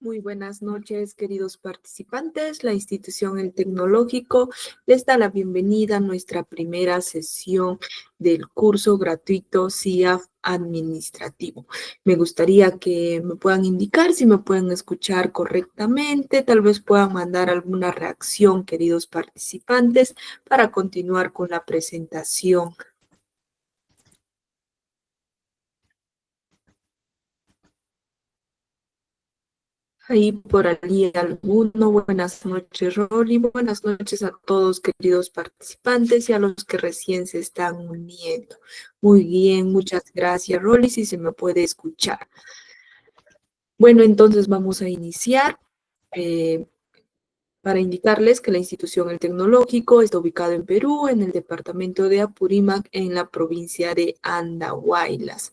Muy buenas noches, queridos participantes. La institución El Tecnológico les da la bienvenida a nuestra primera sesión del curso gratuito CIAF Administrativo. Me gustaría que me puedan indicar si me pueden escuchar correctamente, tal vez puedan mandar alguna reacción, queridos participantes, para continuar con la presentación. Ahí por allí alguno. Buenas noches, Rolly. Buenas noches a todos, queridos participantes y a los que recién se están uniendo. Muy bien, muchas gracias, Rolly, si se me puede escuchar. Bueno, entonces vamos a iniciar. Eh, para indicarles que la institución El Tecnológico está ubicado en Perú, en el departamento de Apurímac, en la provincia de Andahuaylas.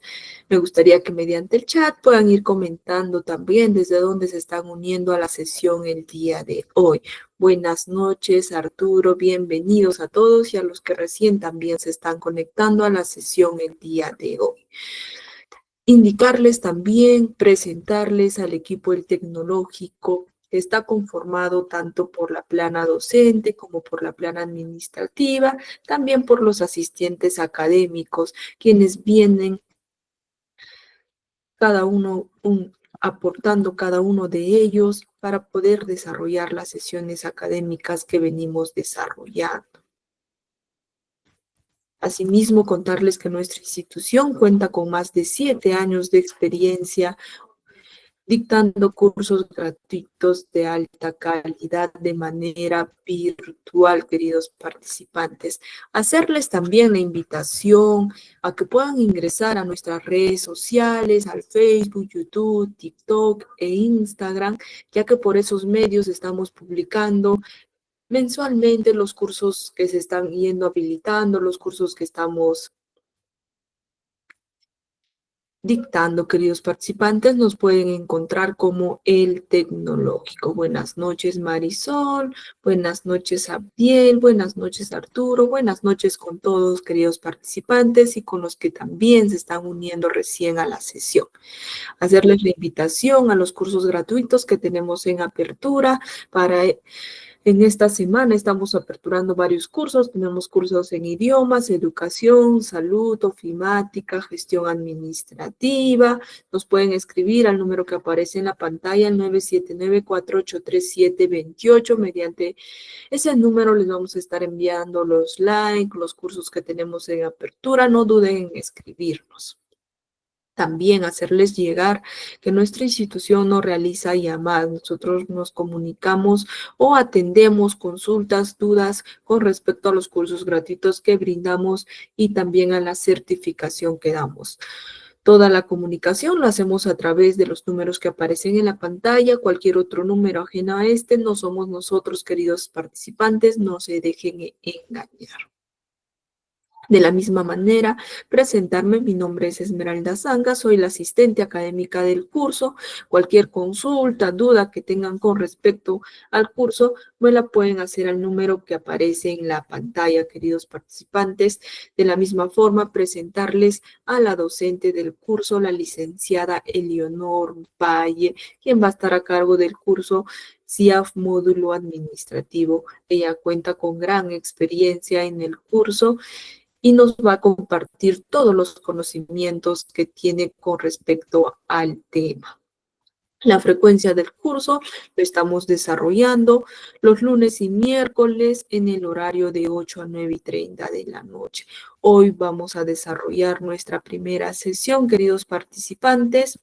Me gustaría que mediante el chat puedan ir comentando también desde dónde se están uniendo a la sesión el día de hoy. Buenas noches, Arturo, bienvenidos a todos y a los que recién también se están conectando a la sesión el día de hoy. Indicarles también, presentarles al equipo El Tecnológico, que está conformado tanto por la plana docente como por la plana administrativa, también por los asistentes académicos, quienes vienen cada uno aportando cada uno de ellos para poder desarrollar las sesiones académicas que venimos desarrollando. Asimismo, contarles que nuestra institución cuenta con más de 7 años de experiencia dictando cursos gratuitos de alta calidad de manera virtual, queridos participantes. Hacerles también la invitación a que puedan ingresar a nuestras redes sociales, al Facebook, YouTube, TikTok e Instagram, ya que por esos medios estamos publicando mensualmente los cursos que se están yendo habilitando, los cursos que estamos dictando, queridos participantes, nos pueden encontrar como El Tecnológico. Buenas noches, Marisol. Buenas noches, Abdiel. Buenas noches, Arturo. Buenas noches con todos, queridos participantes, y con los que también se están uniendo recién a la sesión. Hacerles la invitación a los cursos gratuitos que tenemos en apertura para en esta semana estamos aperturando varios cursos. Tenemos cursos en idiomas, educación, salud, ofimática, gestión administrativa. Nos pueden escribir al número que aparece en la pantalla, el 979-483728. Mediante ese número les vamos a estar enviando los likes, los cursos que tenemos en apertura. No duden en escribirnos. También hacerles llegar que nuestra institución no realiza llamadas, nosotros nos comunicamos o atendemos consultas, dudas con respecto a los cursos gratuitos que brindamos y también a la certificación que damos. Toda la comunicación la hacemos a través de los números que aparecen en la pantalla, cualquier otro número ajeno a este, no somos nosotros, queridos participantes, no se dejen engañar. De la misma manera, presentarme, mi nombre es Esmeralda Zanga, soy la asistente académica del curso. Cualquier consulta, duda que tengan con respecto al curso, me la pueden hacer al número que aparece en la pantalla, queridos participantes. De la misma forma, presentarles a la docente del curso, la licenciada Eleonor Valle, quien va a estar a cargo del curso CIAF Módulo Administrativo. Ella cuenta con gran experiencia en el curso y nos va a compartir todos los conocimientos que tiene con respecto al tema. La frecuencia del curso lo estamos desarrollando los lunes y miércoles en el horario de 8 a 9:30 de la noche. Hoy vamos a desarrollar nuestra primera sesión, queridos participantes.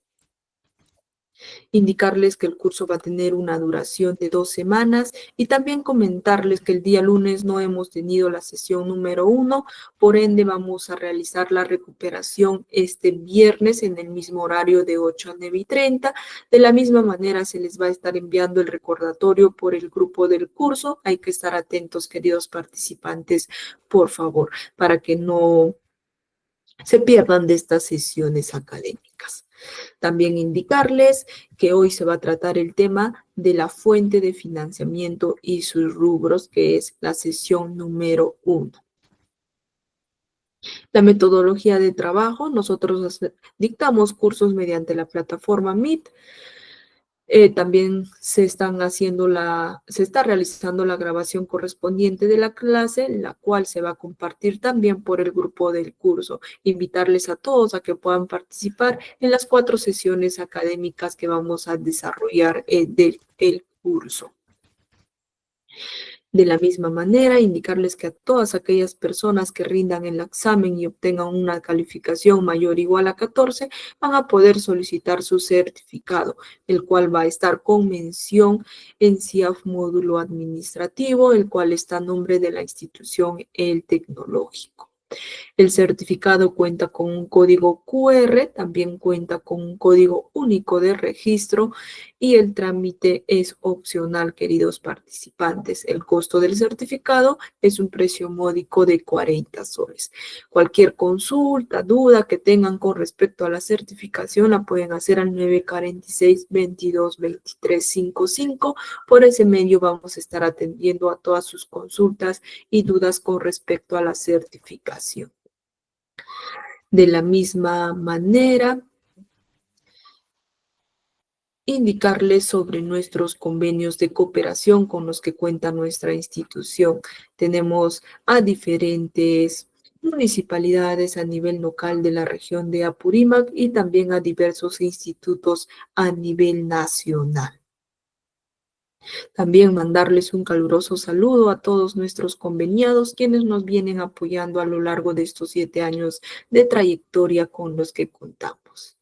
Indicarles que el curso va a tener una duración de 2 semanas y también comentarles que el día lunes no hemos tenido la sesión número 1, por ende vamos a realizar la recuperación este viernes en el mismo horario de 8 a 9:30. De la misma manera se les va a estar enviando el recordatorio por el grupo del curso. Hay que estar atentos, queridos participantes, por favor, para que no se pierdan de estas sesiones académicas. También indicarles que hoy se va a tratar el tema de la fuente de financiamiento y sus rubros, que es la sesión número 1. La metodología de trabajo, nosotros dictamos cursos mediante la plataforma Meet. También se está realizando la grabación correspondiente de la clase, la cual se va a compartir también por el grupo del curso. Invitarles a todos a que puedan participar en las 4 sesiones académicas que vamos a desarrollar del el curso. De la misma manera, indicarles que a todas aquellas personas que rindan el examen y obtengan una calificación mayor o igual a 14, van a poder solicitar su certificado, el cual va a estar con mención en CIAF módulo administrativo, el cual está a nombre de la institución El Tecnológico. El certificado cuenta con un código QR, también cuenta con un código único de registro y el trámite es opcional, queridos participantes. El costo del certificado es un precio módico de 40 soles. Cualquier consulta, duda que tengan con respecto a la certificación la pueden hacer al 946-22-2355. Por ese medio vamos a estar atendiendo a todas sus consultas y dudas con respecto a la certificación. De la misma manera, indicarles sobre nuestros convenios de cooperación con los que cuenta nuestra institución. Tenemos a diferentes municipalidades a nivel local de la región de Apurímac y también a diversos institutos a nivel nacional. También mandarles un caluroso saludo a todos nuestros conveniados, quienes nos vienen apoyando a lo largo de estos 7 años de trayectoria con los que contamos.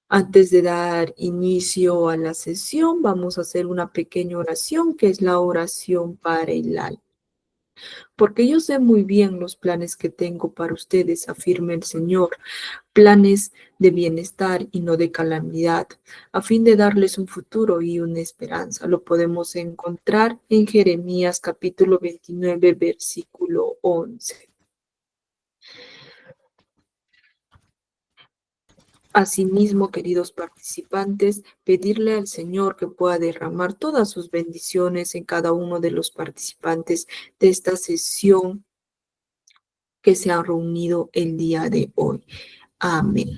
Antes de dar inicio a la sesión, vamos a hacer una pequeña oración, que es la oración para el alma. Porque yo sé muy bien los planes que tengo para ustedes, afirma el Señor, planes de bienestar y no de calamidad, a fin de darles un futuro y una esperanza. Lo podemos encontrar en Jeremías capítulo 29, versículo 11. Asimismo, queridos participantes, pedirle al Señor que pueda derramar todas sus bendiciones en cada uno de los participantes de esta sesión que se han reunido el día de hoy. Amén.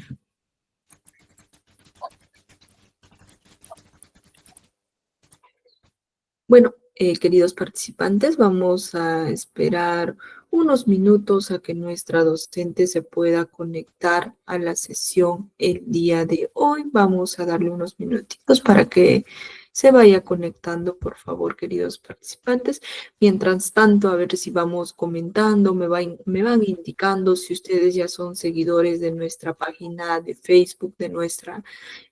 Bueno, queridos participantes, vamos a esperar unos minutos a que nuestra docente se pueda conectar a la sesión el día de hoy. Vamos a darle unos minutitos para que se vaya conectando, por favor, queridos participantes. Mientras tanto, a ver si vamos comentando, me van indicando si ustedes ya son seguidores de nuestra página de Facebook, de nuestra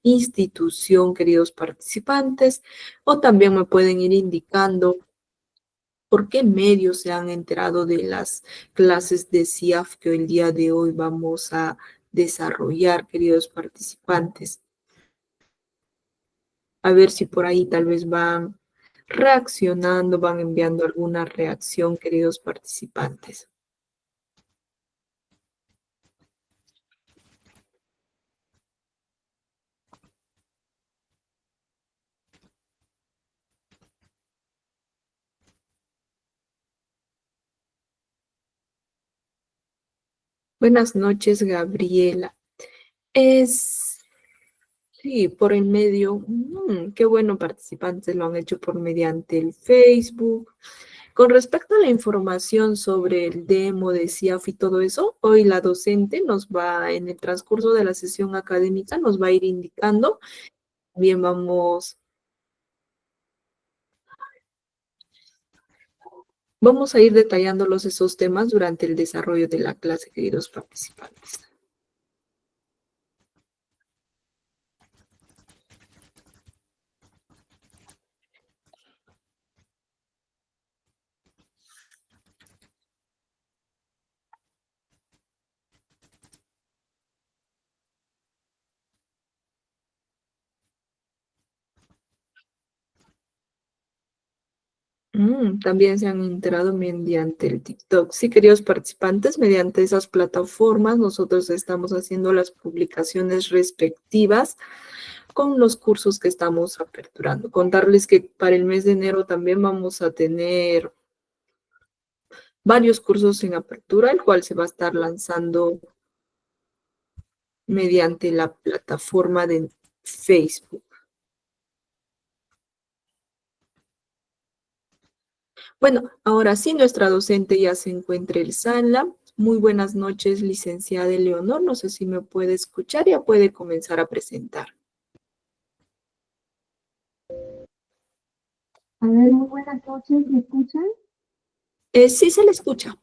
institución, queridos participantes, o también me pueden ir indicando por qué medios se han enterado de las clases de CIAF que el día de hoy vamos a desarrollar, queridos participantes. A ver si por ahí tal vez van reaccionando, van enviando alguna reacción, queridos participantes. Buenas noches, Gabriela. Es Sí, por el medio, qué bueno, participantes lo han hecho por mediante el Facebook. Con respecto a la información sobre el demo de CIAF y todo eso, hoy la docente nos va, en el transcurso de la sesión académica, nos va a ir indicando. Bien, vamos a ir detallándolos esos temas durante el desarrollo de la clase, queridos participantes. También se han enterado mediante el TikTok. Sí, queridos participantes, mediante esas plataformas nosotros estamos haciendo las publicaciones respectivas con los cursos que estamos aperturando. Contarles que para el mes de enero también vamos a tener varios cursos en apertura, el cual se va a estar lanzando mediante la plataforma de Facebook. Bueno, ahora sí, nuestra docente ya se encuentra en sala. Muy buenas noches, licenciada Eleonor. No sé si me puede escuchar, ya puede comenzar a presentar. A ver, muy buenas noches, ¿me escuchan? Sí se le escucha.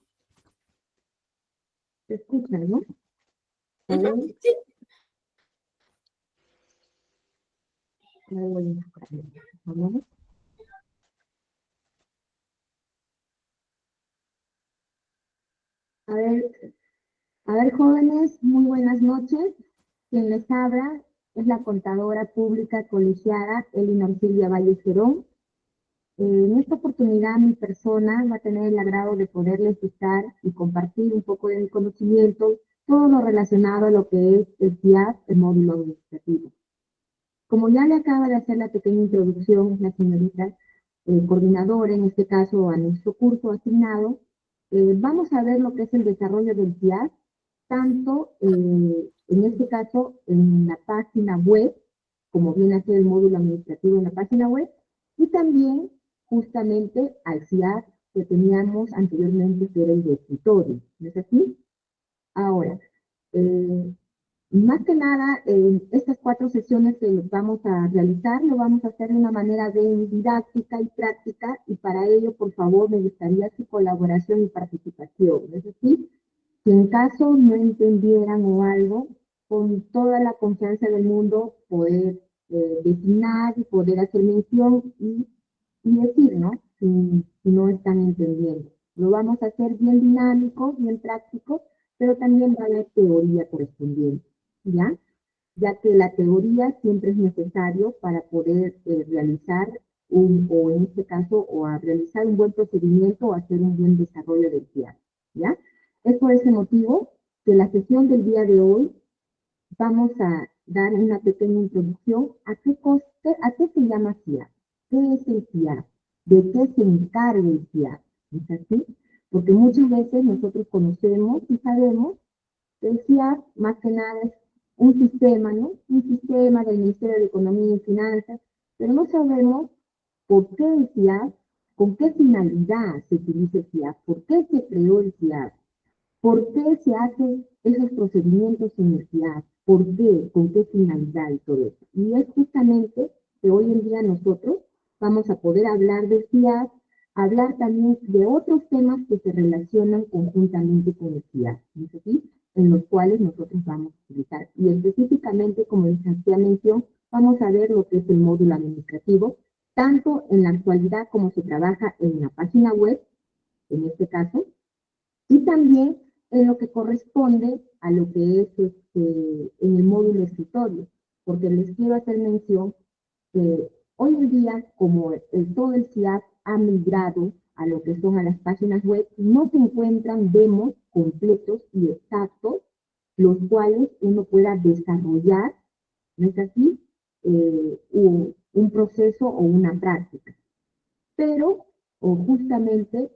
¿Se escuchan, no? A Ujú, ver, sí. voy a buscar, por favor. A ver, a ver, jóvenes, muy buenas noches. Quien les habla es la contadora pública colegiada Elinor Silvia Valle Cerón. En esta oportunidad mi persona va a tener el agrado de poderles estar y compartir un poco de mi conocimiento, todo lo relacionado a lo que es el CIAP, el módulo administrativo. Como ya le acaba de hacer la pequeña introducción la señorita coordinadora, en este caso a nuestro curso asignado, vamos a ver lo que es el desarrollo del CIAS, tanto en este caso en la página web, como viene a ser el módulo administrativo en la página web, y también justamente al CIAS que teníamos anteriormente, que era el de escritorio, ¿no es así? Ahora, eh, más que nada, estas 4 sesiones que vamos a realizar, lo vamos a hacer de una manera bien didáctica y práctica, y para ello, por favor, me gustaría su colaboración y participación. Es decir, si en caso no entendieran o algo, con toda la confianza del mundo, poder designar y poder hacer mención y decir, ¿no? Si no están entendiendo. Lo vamos a hacer bien dinámico, bien práctico, pero también va a haber teoría correspondiente, ¿ya? Ya que la teoría siempre es necesario para poder realizar o en este caso, o a realizar un buen procedimiento o hacer un buen desarrollo del plan, ¿ya? Es por ese motivo que la sesión del día de hoy vamos a dar una pequeña introducción a qué se llama CIA, qué es el CIA, de qué se encarga el CIA, ¿es así? Porque muchas veces nosotros conocemos y sabemos que el CIA más que nada es un sistema, ¿no? Un sistema del Ministerio de Economía y Finanzas, pero no sabemos por qué el CIA, con qué finalidad se utiliza el CIA, por qué se creó el CIA, ¿por qué se hacen esos procedimientos en el CIAP? ¿Por qué? ¿Con qué finalidad y todo eso? Y es justamente que hoy en día nosotros vamos a poder hablar del CIAP, hablar también de otros temas que se relacionan conjuntamente con el CIAP, ¿no es así? En los cuales nosotros vamos a utilizar. Y específicamente, como les hacía mención, vamos a ver lo que es el módulo administrativo, tanto en la actualidad como se trabaja en la página web, en este caso, y también en lo que corresponde a lo que es en el módulo escritorio, porque les quiero hacer mención que hoy en día, como todo el CIAP ha migrado a lo que son a las páginas web, no se encuentran demos completos y exactos, los cuales uno pueda desarrollar, ¿no es así? Un proceso o una práctica, pero o justamente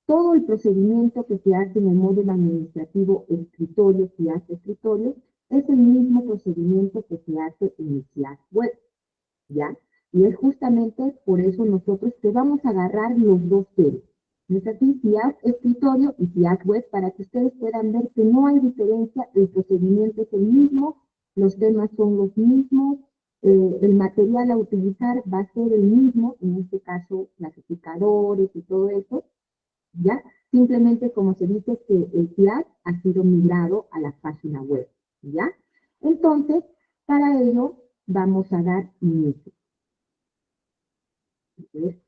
todo el procedimiento que se hace en el módulo administrativo escritorio, si hace escritorio, es el mismo procedimiento que se hace en el CIAS web, ¿ya? Y es justamente por eso nosotros que vamos a agarrar los dos temas. ¿No es así? CIAS escritorio y CIAS web, para que ustedes puedan ver que no hay diferencia, el procedimiento es el mismo, los temas son los mismos, el material a utilizar va a ser el mismo, en este caso clasificadores y todo eso, ¿ya? Simplemente como se dice que el CIAS ha sido migrado a la página web, ¿ya? Entonces, para ello vamos a dar inicio. ¿Sí?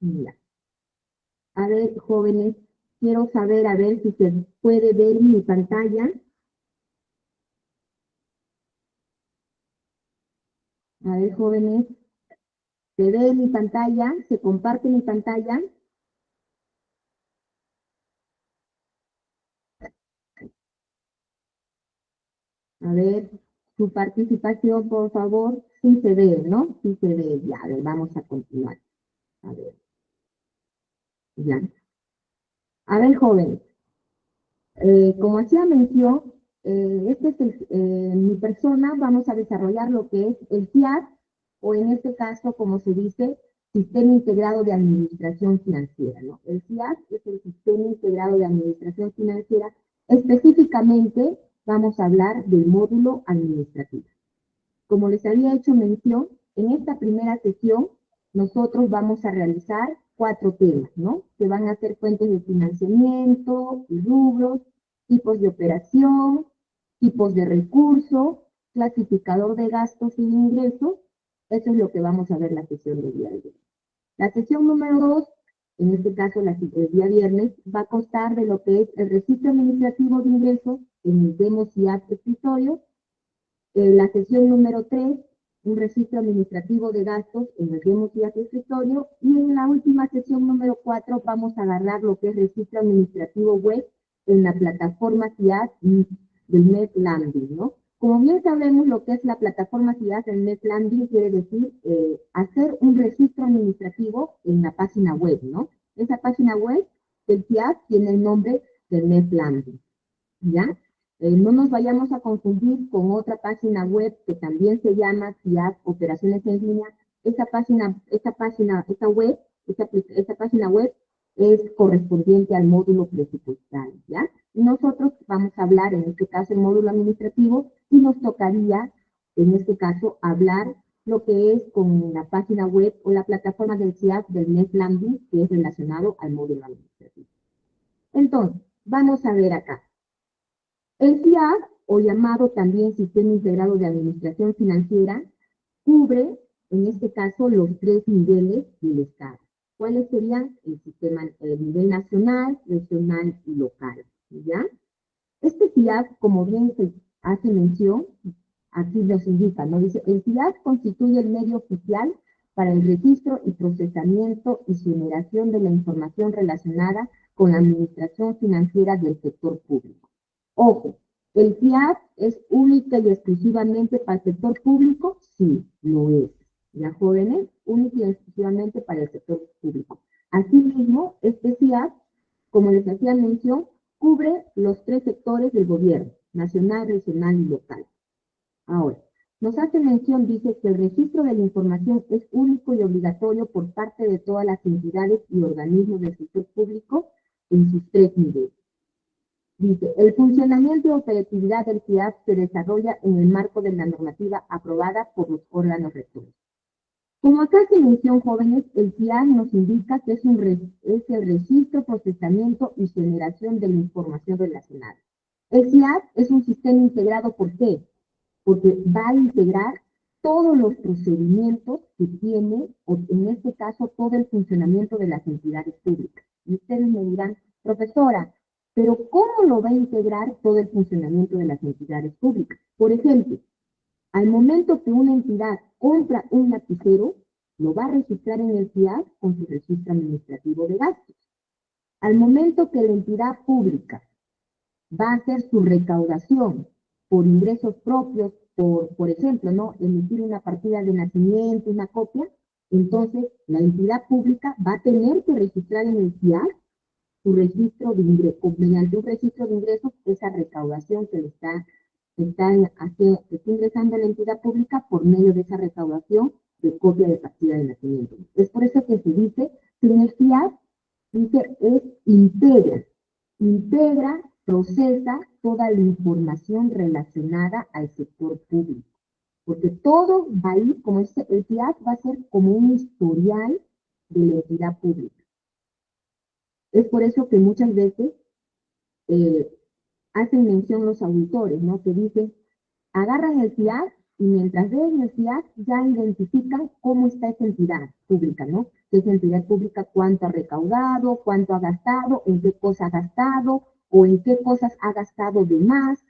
Mira, a ver, jóvenes, quiero saber, a ver si se puede ver mi pantalla. A ver, jóvenes, ¿se ve mi pantalla? ¿Se comparte mi pantalla? A ver. su participación, por favor. Sí se ve, ¿no? Sí se ve. Ya, a ver, vamos a continuar. A ver, ya. A ver, jóvenes, como hacía mención, mi persona, vamos a desarrollar lo que es el SIAD, o en este caso, como se dice, Sistema Integrado de Administración Financiera, ¿no? El SIAD es el Sistema Integrado de Administración Financiera. Específicamente, vamos a hablar del módulo administrativo. Como les había hecho mención, en esta primera sesión nosotros vamos a realizar 4 temas, ¿no? Que van a ser fuentes de financiamiento, rubros, tipos de operación, tipos de recursos, clasificador de gastos y ingresos. Eso es lo que vamos a ver la sesión del día de hoy. La sesión número 2, en este caso el día viernes, va a constar de lo que es el registro administrativo de ingresos en el Demo CIAT escritorio. La sesión número 3, un registro administrativo de gastos en el Demo CIAT escritorio. Y en la última sesión número 4 vamos a agarrar lo que es registro administrativo web en la plataforma CIAT del Net Landing, ¿no? Como bien sabemos, lo que es la plataforma CIAT del Net Landing quiere decir hacer un registro administrativo en la página web, ¿no? Esa página web del CIAT tiene el nombre del Net Landing, ¿ya? No nos vayamos a confundir con otra página web que también se llama CIAT Operaciones en Línea. Esa página web es correspondiente al módulo presupuestal, ¿ya? Nosotros vamos a hablar, en este caso, el módulo administrativo, y nos tocaría, en este caso, hablar lo que es con la página web o la plataforma del CIAT del Net Landing, que es relacionado al módulo administrativo. Entonces, vamos a ver acá. El CIAD, o llamado también Sistema Integrado de Administración Financiera, cubre, en este caso, los 3 niveles del Estado. ¿Cuáles serían? El nivel nacional, regional y local, ¿ya? Este CIAD, como bien se hace mención, aquí nos indica, ¿no? Dice, el CIAD constituye el medio oficial para el registro y procesamiento y generación de la información relacionada con la administración financiera del sector público. Ojo, ¿el CIAD es única y exclusivamente para el sector público? Sí, lo es. ¿Ya, jóvenes? Única y exclusivamente para el sector público. Asimismo, este CIAD, como les hacía mención, cubre los 3 sectores del gobierno, nacional, regional y local. Ahora, nos hace mención, dice, que el registro de la información es único y obligatorio por parte de todas las entidades y organismos del sector público en sus 3 niveles. Dice, el funcionamiento y operatividad del CIAD se desarrolla en el marco de la normativa aprobada por los órganos rectores. Como acá se mencionó, jóvenes, el CIAD nos indica que es el registro, procesamiento y generación de la información relacionada. El CIAD es un sistema integrado, ¿por qué? Porque va a integrar todos los procedimientos que tiene, o en este caso, todo el funcionamiento de las entidades públicas. Y ustedes me dirán, profesora, pero ¿cómo lo va a integrar todo el funcionamiento de las entidades públicas? Por ejemplo, al momento que una entidad compra un lapicero, lo va a registrar en el CIAD con su registro administrativo de gastos. Al momento que la entidad pública va a hacer su recaudación por ingresos propios, por ejemplo, ¿no? Emitir una partida de nacimiento, una copia, entonces la entidad pública va a tener que registrar en el CIAD su registro de ingresos, mediante un registro de ingresos, esa recaudación que le está ingresando a la entidad pública por medio de esa recaudación de copia de partida de nacimiento. Es por eso que se dice que en el CIAD dice es integra, procesa toda la información relacionada al sector público. Porque todo va a ir, como dice, el CIAD va a ser como un historial de la entidad pública. Es por eso que muchas veces hacen mención los auditores, ¿no? Que dicen, agarran el CIAD y mientras ven el CIAD ya identifican cómo está esa entidad pública, ¿no? Que esa entidad pública, cuánto ha recaudado, cuánto ha gastado, en qué cosas ha gastado o en qué cosas ha gastado de más,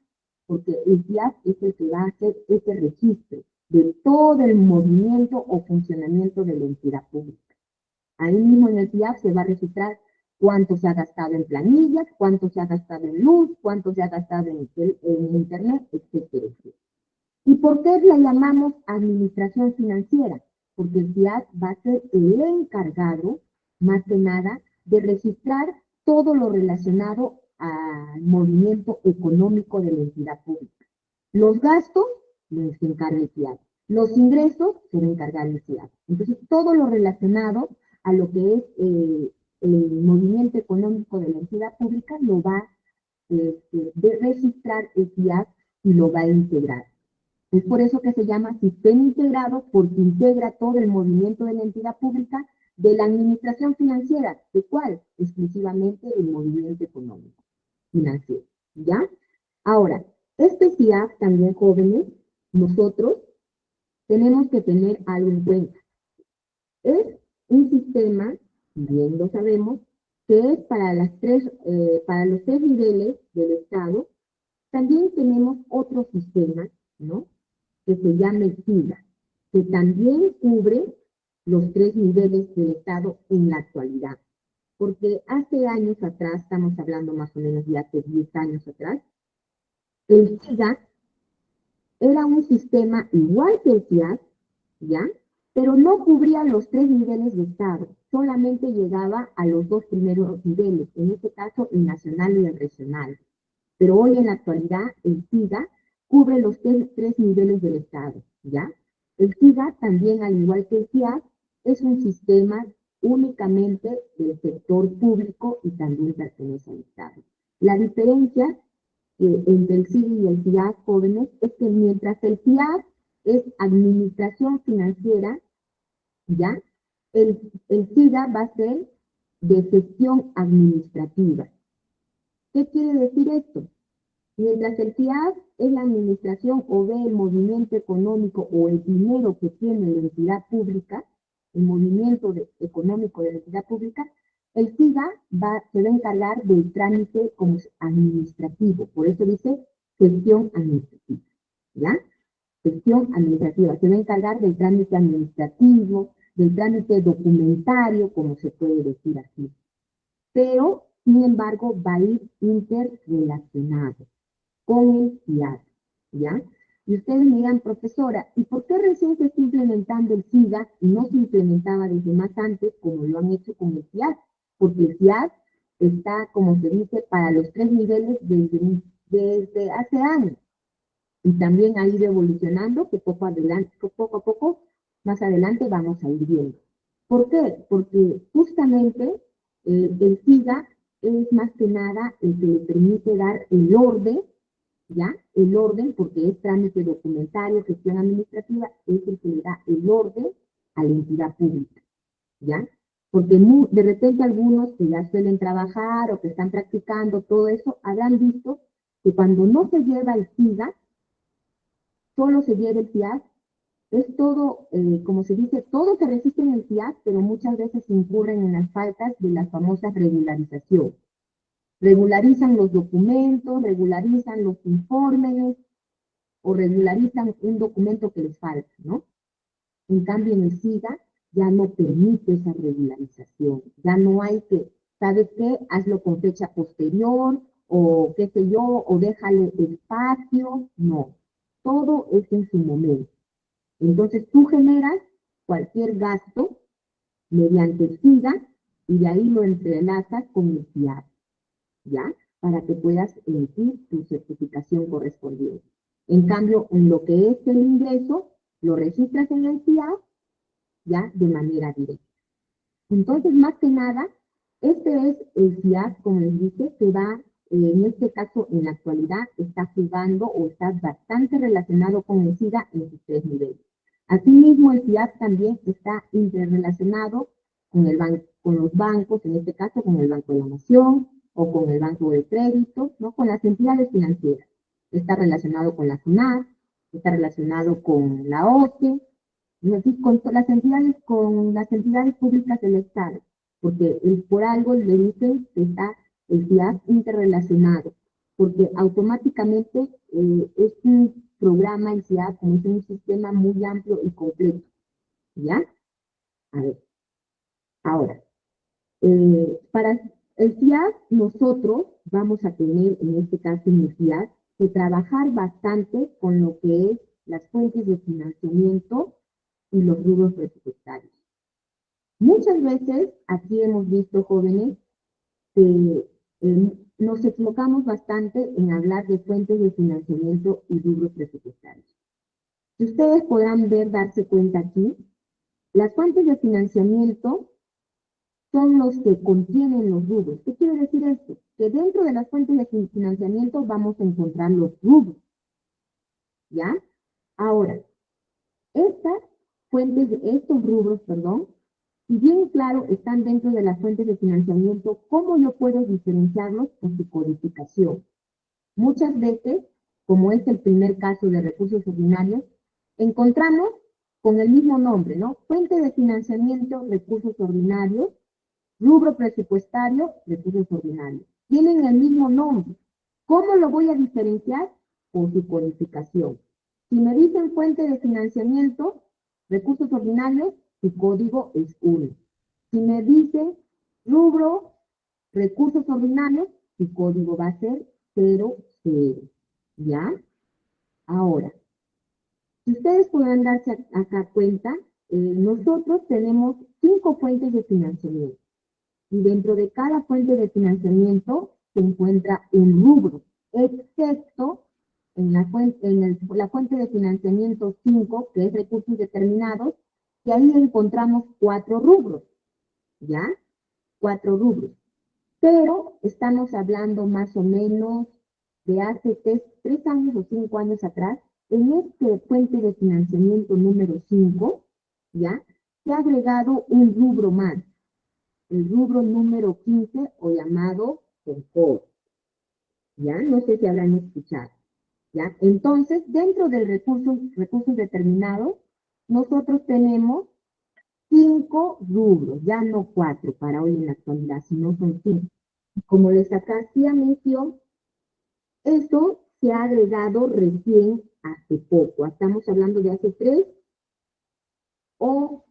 porque el CIAD es el que va a hacer ese registro de todo el movimiento o funcionamiento de la entidad pública. Ahí mismo en el CIAD se va a registrar cuánto se ha gastado en planillas, cuánto se ha gastado en luz, cuánto se ha gastado en internet, etcétera, etcétera. ¿Y por qué la llamamos administración financiera? Porque el FIAT va a ser el encargado, más que nada, de registrar todo lo relacionado al movimiento económico de la entidad pública. Los gastos los encarga el FIAT. Los ingresos se va a encargar el FIAT. Entonces, todo lo relacionado a lo que es el movimiento económico de la entidad pública lo va de registrar el FIAT y lo va a integrar. Es por eso que se llama sistema integrado, porque integra todo el movimiento de la entidad pública de la administración financiera. ¿De cuál? Exclusivamente el movimiento económico financiero. ¿Ya? Ahora, este FIAT también, jóvenes, nosotros tenemos que tener algo en cuenta. Es un sistema, bien lo sabemos, que es para los tres niveles del Estado. También tenemos otro sistema, ¿no? Que se llama el SIGA, que también cubre los tres niveles del Estado en la actualidad. Porque hace años atrás, estamos hablando más o menos de hace 10 años atrás, el SIGA era un sistema igual que el FIAT, ¿ya? Pero no cubría los tres niveles de Estado, solamente llegaba a los dos primeros niveles, en este caso el nacional y el regional. Pero hoy en la actualidad el SIGA cubre los tres niveles del Estado, ¿ya? El SIGA también, al igual que el FIAT, es un sistema únicamente del sector público y también pertenece al Estado. La diferencia entre el SIGA y el FIAT, jóvenes, es que mientras el FIAT es administración financiera, ¿ya? El SIGA va a ser de gestión administrativa. ¿Qué quiere decir esto? Mientras el FIAT es la administración o ve el movimiento económico o el dinero que tiene la entidad pública, el movimiento económico de la entidad pública, el SIGA se va a encargar del trámite como administrativo. Por eso dice gestión administrativa, ¿ya? Gestión administrativa. Se va a encargar del trámite administrativo, del trámite documentario, como se puede decir así. Pero, sin embargo, va a ir interrelacionado con el FIAT, ¿ya? Y ustedes me dirán, profesora, ¿y por qué recién se está implementando el SIGA y no se implementaba desde más antes como lo han hecho con el FIAT? Porque el FIAT está, como se dice, para los tres niveles desde hace años. Y también ha ido evolucionando, que poco a poco, más adelante vamos a ir viendo. ¿Por qué? Porque justamente el SIGA es más que nada el que le permite dar el orden, ¿ya? El orden, porque es trámite documentario, gestión administrativa, es el que le da el orden a la entidad pública, ¿ya? Porque de repente algunos que ya suelen trabajar o que están practicando todo eso, habrán visto que cuando no se lleva el SIGA, solo se lleva el FIAT, es todo, como se dice, todo se registra en el FIAT, pero muchas veces incurren en las faltas de la famosa regularización. Regularizan los documentos, regularizan los informes o regularizan un documento que les falta, ¿no? En cambio, en el SIGA ya no permite esa regularización. Ya no hay que, ¿sabes qué? Hazlo con fecha posterior o qué sé yo, o déjale espacio. No, todo es en su momento. Entonces tú generas cualquier gasto mediante el SIGA y de ahí lo entrelazas con el FIAT, ¿ya? Para que puedas emitir tu certificación correspondiente. En cambio, en lo que es el ingreso, lo registras en el FIAT, ya de manera directa. Entonces, más que nada, este es el FIAT, como les dije, que va, en este caso, en la actualidad, está jugando o está bastante relacionado con el SIGA en sus tres niveles. Asimismo, el FIAT también está interrelacionado con los bancos, en este caso con el Banco de la Nación o con el Banco de Crédito, ¿no? Con las entidades financieras. Está relacionado con la SUNAT, está relacionado con la OCE, y así con las entidades públicas del Estado, porque por algo le dicen que está el FIAT interrelacionado, porque automáticamente es un programa, el FIAT, como es un sistema muy amplio y completo, ¿ya? A ver, ahora, para el FIAT nosotros vamos a tener, en este caso en el FIAT, que trabajar bastante con lo que es las fuentes de financiamiento y los rubros presupuestarios. Muchas veces aquí hemos visto, jóvenes, que nos equivocamos bastante en hablar de fuentes de financiamiento y rubros presupuestarios. Si ustedes podrán ver, darse cuenta aquí, las fuentes de financiamiento son los que contienen los rubros. ¿Qué quiere decir esto? Que dentro de las fuentes de financiamiento vamos a encontrar los rubros, ¿ya? Ahora, estas fuentes, estos rubros, perdón, si bien claro están dentro de las fuentes de financiamiento, ¿cómo yo puedo diferenciarlos por su codificación? Muchas veces, como es el primer caso de recursos ordinarios, encontramos con el mismo nombre, ¿no? Fuente de financiamiento, recursos ordinarios, rubro presupuestario, recursos ordinarios. Tienen el mismo nombre. ¿Cómo lo voy a diferenciar? Por su codificación. Si me dicen fuente de financiamiento, recursos ordinarios, su código es 1. Si me dicen rubro, recursos ordinarios, su código va a ser 00. ¿Ya? Ahora, si ustedes pueden darse acá cuenta, nosotros tenemos 5 fuentes de financiamiento. Y dentro de cada fuente de financiamiento se encuentra un rubro, excepto en la fuente de financiamiento 5, que es recursos determinados, que ahí encontramos 4 rubros, ¿ya? 4 rubros. Pero estamos hablando más o menos de hace 3 años o 5 años atrás, en este fuente de financiamiento número 5, ¿ya? Se ha agregado un rubro más, el rubro número 15 o llamado confort. ¿Ya? No sé si habrán escuchado. ¿Ya? Entonces, dentro del recursos determinados, nosotros tenemos 5 rubros, ya no 4 para hoy en la actualidad, sino son 5. Como les acá hacía mención, eso se ha agregado recién hace poco. Estamos hablando de hace 3 o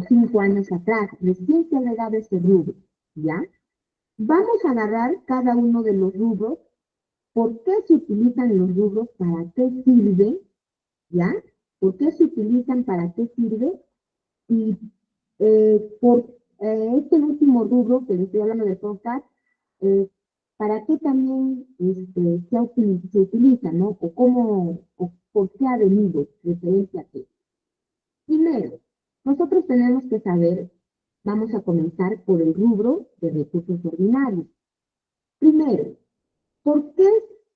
5 años atrás. Recién se ha agregado ese rubro, ¿ya? Vamos a agarrar cada uno de los rubros, por qué se utilizan los rubros, para qué sirven, ¿ya? ¿Por qué se utilizan, para qué sirve? Y por este último rubro que les estoy hablando de podcast, ¿para qué también se utiliza, ¿no? O cómo, o por qué ha venido referencia a qué. Primero, nosotros tenemos que saber, vamos a comenzar por el rubro de recursos ordinarios. Primero, ¿por qué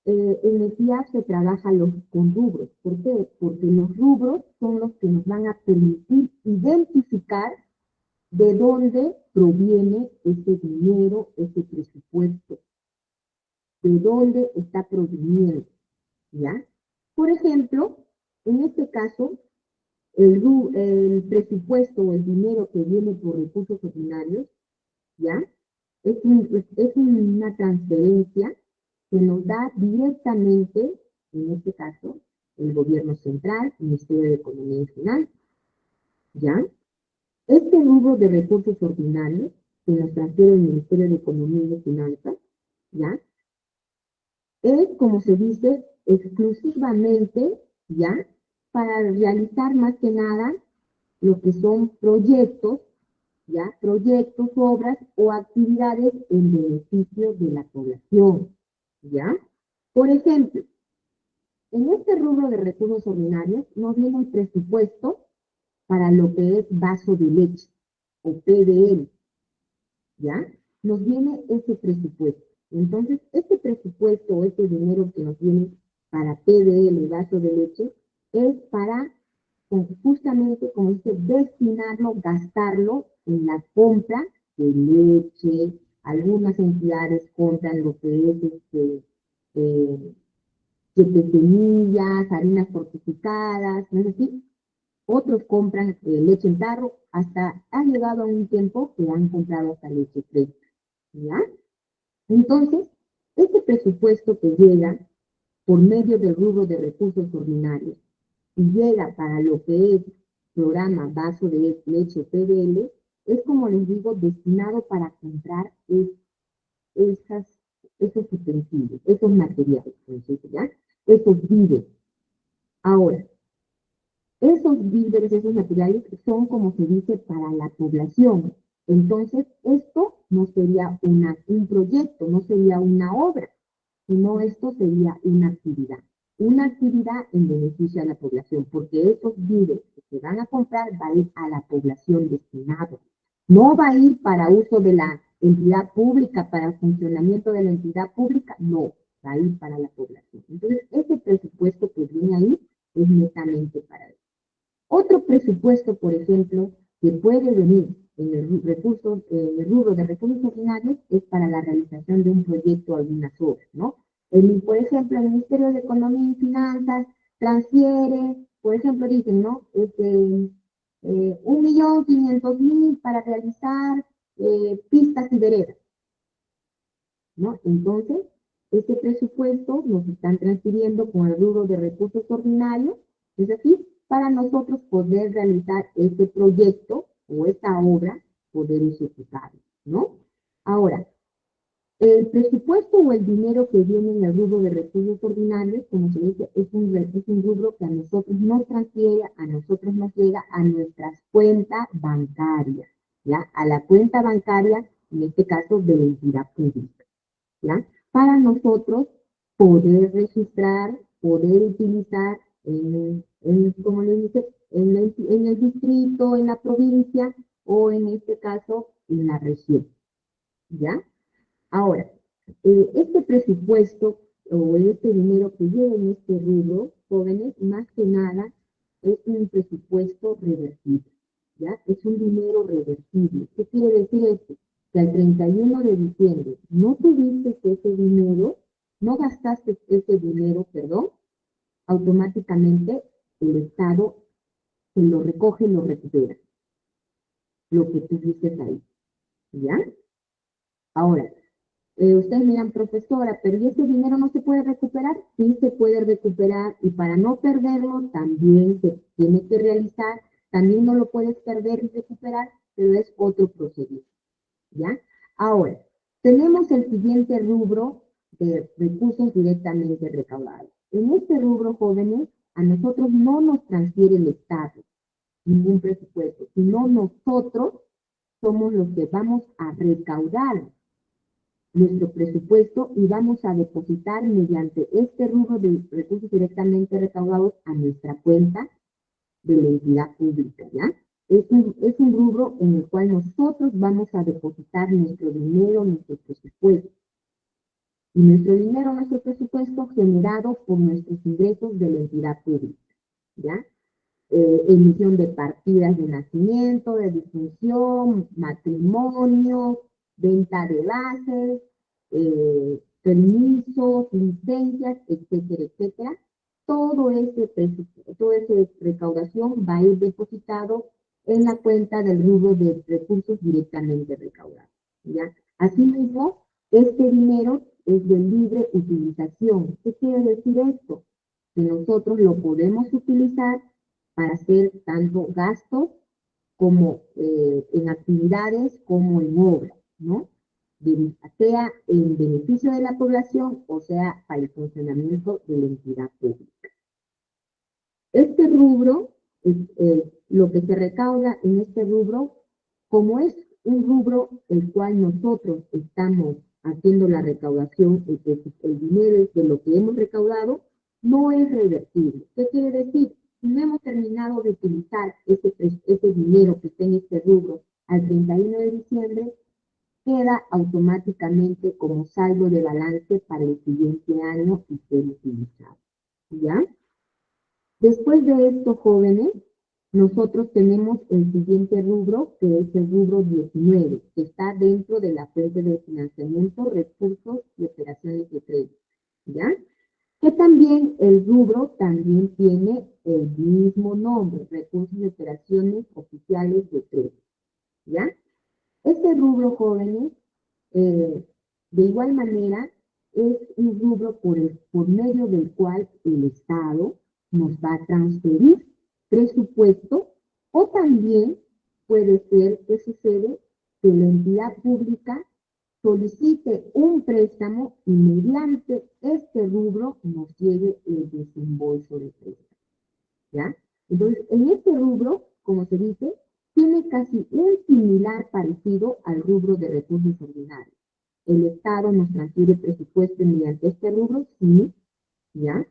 en el CIAP se trabaja con rubros? ¿Por qué? Porque los rubros son los que nos van a permitir identificar de dónde proviene ese dinero, ese presupuesto, de dónde está proveniendo, ¿ya? Por ejemplo, en este caso, el presupuesto o el dinero que viene por recursos ordinarios, ¿ya? Es una transferencia que nos da directamente, en este caso, el gobierno central, el Ministerio de Economía y Finanzas, ¿ya? Este rubro de recursos ordinarios que nos transfiere el Ministerio de Economía y Finanzas, ¿ya? Es, como se dice, exclusivamente, ¿ya? Para realizar más que nada lo que son proyectos, ¿ya? Proyectos, obras o actividades en beneficio de la población, ¿ya? Por ejemplo, en este rubro de recursos ordinarios no viene el presupuesto para lo que es vaso de leche o PDL, ¿ya? Nos viene ese presupuesto. Entonces, este presupuesto o este dinero que nos viene para PDL, vaso de leche, es para justamente, como dice, destinarlo, gastarlo en la compra de leche. Algunas entidades compran lo que es eh, semillas, harinas fortificadas, ¿no es así? Otros compran leche en tarro, hasta ha llegado a un tiempo que han comprado hasta leche fresca, ¿ya? Entonces, este presupuesto que llega por medio del rubro de recursos ordinarios y llega para lo que es programa vaso de leche PDL, es, como les digo, destinado para comprar esas, esos utensilios, esos materiales, ¿ya? Esos víveres. Ahora, Esos víveres, esos materiales son, como se dice, para la población. Entonces, esto no sería un proyecto, no sería una obra, sino esto sería una actividad en beneficio a la población, porque esos víveres que se van a comprar va a ir a la población destinado, no va a ir para uso de la entidad pública, para el funcionamiento de la entidad pública, no, va a ir para la población. Entonces, ese presupuesto que viene ahí es netamente para eso. Otro presupuesto, por ejemplo, que puede venir en el rubro de recursos ordinarios es para la realización de un proyecto o algunas obras, ¿no? Por ejemplo, el Ministerio de Economía y Finanzas transfiere, por ejemplo, dicen, ¿no? 1.500.000 para realizar pistas y veredas, ¿no? Entonces, ese presupuesto nos están transfiriendo con el rubro de recursos ordinarios, es decir, para nosotros poder realizar este proyecto o esta obra, poder ejecutarlo, ¿no? Ahora, el presupuesto o el dinero que viene en el rubro de recursos ordinarios, como se dice, es un rubro que a nosotros nos transfiere, a nosotros nos llega a nuestras cuentas bancarias, ¿ya? A la cuenta bancaria, en este caso, de la entidad pública, ¿ya? Para nosotros poder registrar, poder utilizar como les dice, en el distrito, en la provincia o en este caso en la región, ¿ya? Ahora, este presupuesto o este dinero que lleva en este rubro, jóvenes, más que nada es un presupuesto reversible, ¿ya? Es un dinero reversible. ¿Qué quiere decir esto? Que al 31 de diciembre no tuviste ese dinero, no gastaste ese dinero, perdón, automáticamente el Estado se lo recoge y lo recupera, lo que tuviste ahí, ¿ya? Ahora, ustedes me dirán, profesora, pero ¿y ese dinero no se puede recuperar? Sí se puede recuperar y para no perderlo también se tiene que realizar, también no lo puedes perder y recuperar, pero es otro procedimiento, ¿ya? Ahora, tenemos el siguiente rubro de recursos directamente recaudados. En este rubro, jóvenes, a nosotros no nos transfiere el Estado ningún presupuesto, sino nosotros somos los que vamos a recaudar nuestro presupuesto y vamos a depositar mediante este rubro de recursos directamente recaudados a nuestra cuenta de la entidad pública, ¿ya? Es un rubro en el cual nosotros vamos a depositar nuestro dinero, nuestro presupuesto. Y nuestro dinero, nuestro presupuesto generado por nuestros ingresos de la entidad pública, ¿ya? Emisión de partidas de nacimiento, de difunción, matrimonio, venta de bases, permisos, licencias, etcétera, etcétera. Toda esa recaudación va a ir depositado en la cuenta del rubro de recursos directamente recaudados, ¿ya? Asimismo, este dinero es de libre utilización. ¿Qué quiere decir esto? Que nosotros lo podemos utilizar para hacer tanto gastos como en actividades como en obras, ¿no? Sea en beneficio de la población o sea para el funcionamiento de la entidad pública. Este rubro, lo que se recauda en este rubro, como es un rubro el cual nosotros estamos haciendo la recaudación, el dinero de lo que hemos recaudado, no es reversible. ¿Qué quiere decir? Si no hemos terminado de utilizar ese dinero que está en este rubro al 31 de diciembre, queda automáticamente como saldo de balance para el siguiente año y ser utilizado, ¿ya? Después de esto, jóvenes, nosotros tenemos el siguiente rubro, que es el rubro 19, que está dentro de la fuente de financiamiento, recursos y operaciones de crédito, ¿ya? Que también el rubro también tiene el mismo nombre, recursos y operaciones oficiales de crédito, ¿ya? Este rubro, jóvenes, de igual manera, es un rubro por medio del cual el Estado nos va a transferir presupuesto o también puede ser que sucede que la entidad pública solicite un préstamo y mediante este rubro nos llegue el desembolso de préstamo, ¿ya? Entonces, en este rubro, como se dice, tiene casi un similar parecido al rubro de recursos ordinarios. ¿El Estado nos transfiere presupuesto mediante este rubro? Sí, ¿ya?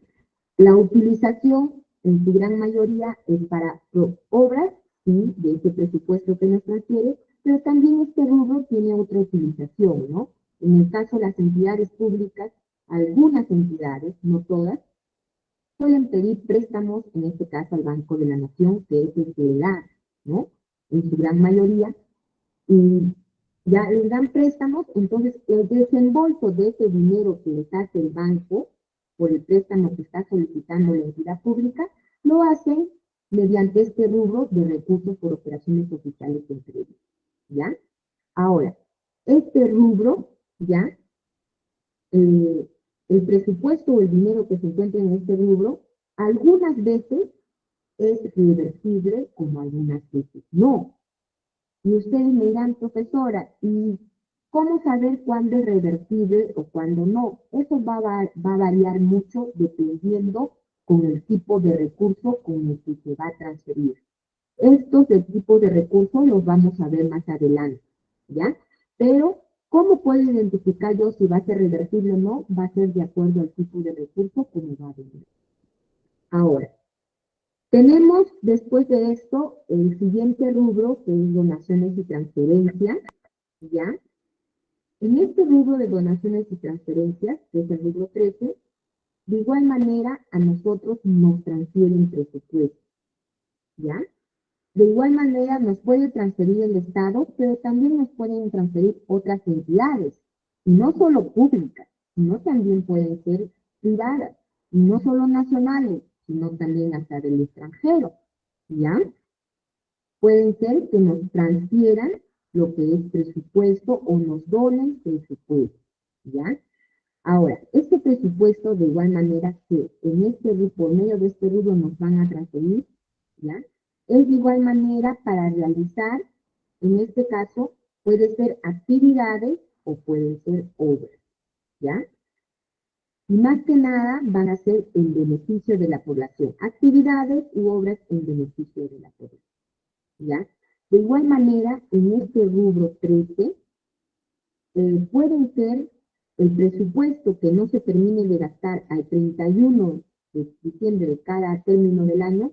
La utilización, en su gran mayoría, es para obras, sí, de ese presupuesto que nos transfiere, pero también este rubro tiene otra utilización, ¿no? En el caso de las entidades públicas, algunas entidades, no todas, pueden pedir préstamos, en este caso al Banco de la Nación, que es el que le da, ¿no? En su gran mayoría, y ya les dan préstamos, entonces el desembolso de ese dinero que les hace el banco por el préstamo que está solicitando la entidad pública, lo hacen mediante este rubro de recursos por operaciones oficiales entre ellos, ¿ya? Ahora, este rubro, ¿ya? eh, el presupuesto o el dinero que se encuentra en este rubro, algunas veces es reversible, como algunas veces no. Y ustedes me dirán, profesora, ¿y cómo saber cuándo es reversible o cuándo no? Eso va a variar mucho dependiendo con el tipo de recurso con el que se va a transferir. Estos de tipo de recursos los vamos a ver más adelante, ¿ya? Pero, ¿cómo puedo identificar yo si va a ser reversible o no? Va a ser de acuerdo al tipo de recurso que me va a venir. Ahora, tenemos después de esto el siguiente rubro, que es donaciones y transferencias, ¿ya? En este rubro de donaciones y transferencias, que es el rubro 13, de igual manera a nosotros nos transfieren presupuesto, ¿ya? De igual manera nos puede transferir el Estado, pero también nos pueden transferir otras entidades, y no solo públicas, sino también pueden ser privadas, y no solo nacionales, sino también hasta del extranjero, ¿ya? Pueden ser que nos transfieran lo que es presupuesto o nos donen presupuesto, ¿ya? Ahora, este presupuesto de igual manera que en este por medio de este rubro nos van a transferir, ¿ya? Es de igual manera para realizar, en este caso, puede ser actividades o pueden ser obras, ¿ya? Y más que nada van a ser en beneficio de la población, actividades u obras en beneficio de la población, ¿ya? De igual manera, en este rubro 13, pueden ser el presupuesto que no se termine de gastar al 31 de diciembre de cada término del año,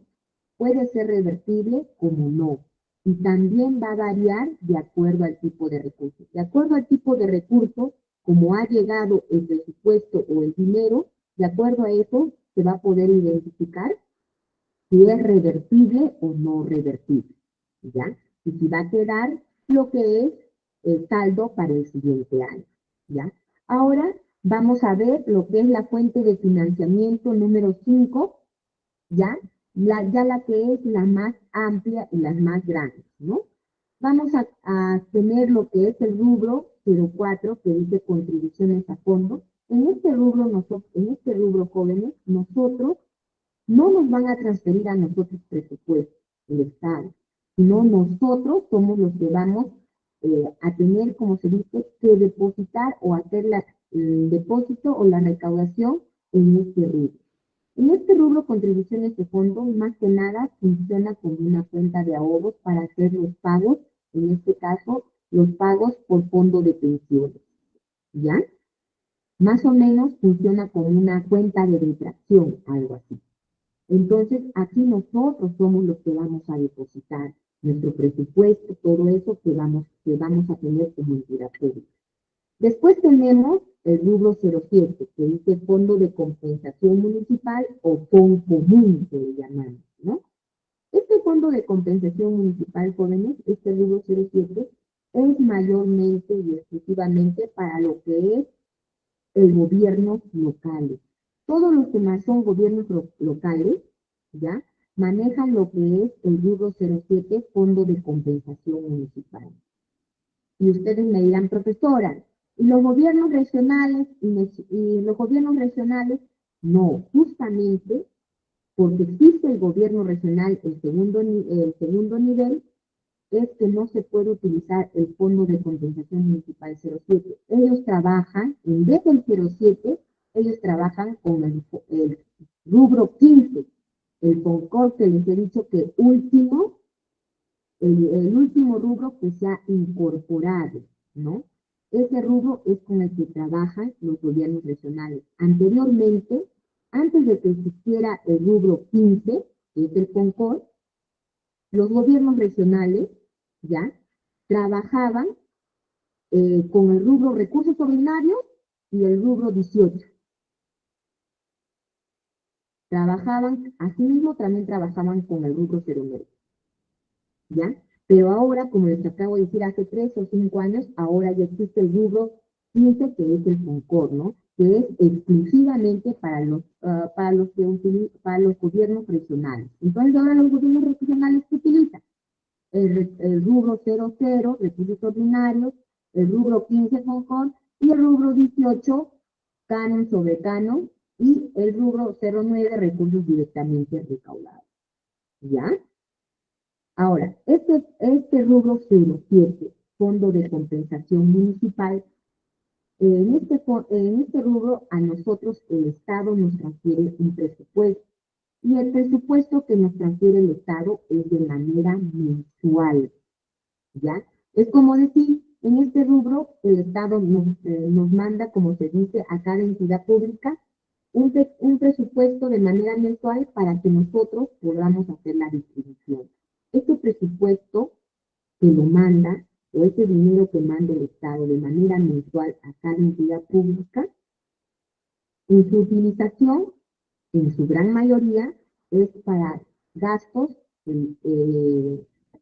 puede ser reversible como no. Y también va a variar de acuerdo al tipo de recursos. De acuerdo al tipo de recurso, como ha llegado el presupuesto o el dinero, de acuerdo a eso se va a poder identificar si es reversible o no reversible, ¿ya? Y si va a quedar lo que es el saldo para el siguiente año, ¿ya? Ahora vamos a ver lo que es la fuente de financiamiento número 5, ¿ya? Ya la que es la más amplia y las más grandes, ¿no? Vamos a tener lo que es el rubro 04, que dice contribuciones a fondo. En este rubro jóvenes, nosotros no nos van a transferir a nosotros presupuesto, el Estado, sino nosotros somos los que vamos a tener, como se dice, que depositar o hacer el depósito o la recaudación en este rubro. En este rubro, contribuciones de fondo, más que nada, funciona como una cuenta de ahorros para hacer los pagos, en este caso, los pagos por fondo de pensiones, ¿ya? Más o menos funciona como una cuenta de retracción, algo así. Entonces, aquí nosotros somos los que vamos a depositar nuestro presupuesto, todo eso que vamos a tener como entidad pública. Después tenemos el rubro 07, que dice Fondo de Compensación Municipal o FON común, que le llamamos, ¿no? Este Fondo de Compensación Municipal, jóvenes, este rubro 07, es mayormente y exclusivamente para lo que es el gobierno locales. Todos los que más son gobiernos locales, ¿ya? Manejan lo que es el rubro 07, Fondo de Compensación Municipal. Y ustedes me dirán, profesora, ¿y los gobiernos regionales? ¿Y los gobiernos regionales? No, justamente porque existe el gobierno regional, el segundo nivel, es que no se puede utilizar el Fondo de Compensación Municipal 07. Ellos trabajan, en vez del 07, ellos trabajan con el rubro 15, el FONCOR, que les he dicho que último, el último rubro que se ha incorporado, ¿no? Ese rubro es con el que trabajan los gobiernos regionales. Anteriormente, antes de que existiera el rubro 15, que es el FONCOR, los gobiernos regionales, ¿ya? Trabajaban con el rubro recursos ordinarios y el rubro 18. Trabajaban, asimismo también trabajaban con el rubro 09, ¿ya? Pero ahora, como les acabo de decir, hace 3 o 5 años, ahora ya existe el rubro 15, que es el FONCOR, ¿no? Que es exclusivamente para los gobiernos regionales. Entonces, ahora los gobiernos regionales, ¿qué utilizan? El rubro 00, recursos ordinarios, el rubro 15, FONCOR, y el rubro 18, canon sobre canon, y el rubro 09, recursos directamente recaudados. ¿Ya? Ahora, este rubro 07, Fondo de Compensación Municipal, en este rubro a nosotros el Estado nos transfiere un presupuesto, y el presupuesto que nos transfiere el Estado es de manera mensual, ¿ya? Es como decir, en este rubro el Estado nos manda, como se dice a cada entidad pública, un presupuesto de manera mensual para que nosotros podamos hacer la distribución. Este presupuesto que lo manda, o ese dinero que manda el Estado de manera mensual a cada entidad pública, en su utilización, en su gran mayoría, es para gastos,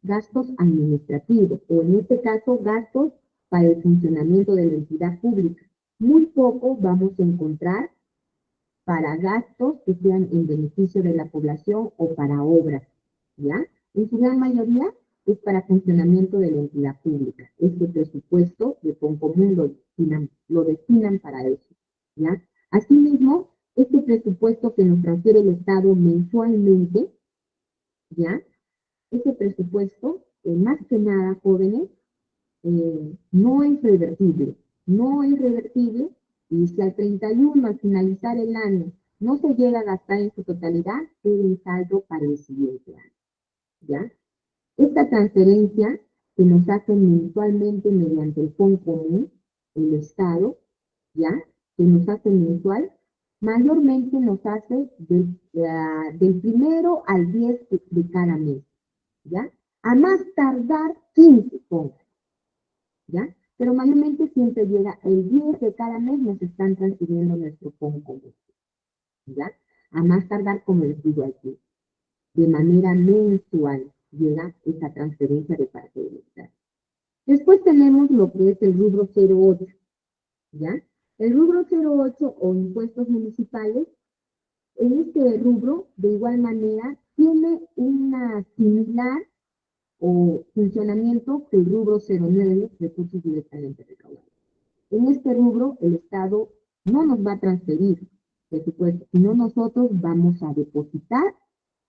gastos administrativos, o en este caso, gastos para el funcionamiento de la entidad pública. Muy poco vamos a encontrar para gastos que sean en beneficio de la población o para obras, ¿ya? En su gran mayoría es para funcionamiento de la entidad pública. Este presupuesto de Foncomún lo destinan para eso, ¿ya? Asimismo, este presupuesto que nos transfiere el Estado mensualmente, ¿ya? Ese presupuesto, más que nada, jóvenes, no es revertible, no es revertible, y si al 31, al finalizar el año, no se llega a gastar en su totalidad, queda en saldo para el siguiente año, ¿ya? Esta transferencia que nos hacen mensualmente mediante el Fondo Común, el Estado, ¿ya? Que nos hace mensual, mayormente nos hace del 1 al 10 de cada mes, ¿ya? A más tardar 15, ¿ya? Pero mayormente siempre llega el 10 de cada mes, nos están transfiriendo nuestro fondo común, ¿ya? A más tardar, como les digo aquí, de manera mensual llega esa transferencia de parte del Estado. Después tenemos lo que es el rubro 08, ¿ya? El rubro 08 o impuestos municipales, en este rubro, de igual manera, tiene una similar o funcionamiento que el rubro 09, recursos directamente recaudados. En este rubro, el Estado no nos va a transferir presupuesto, sino nosotros vamos a depositar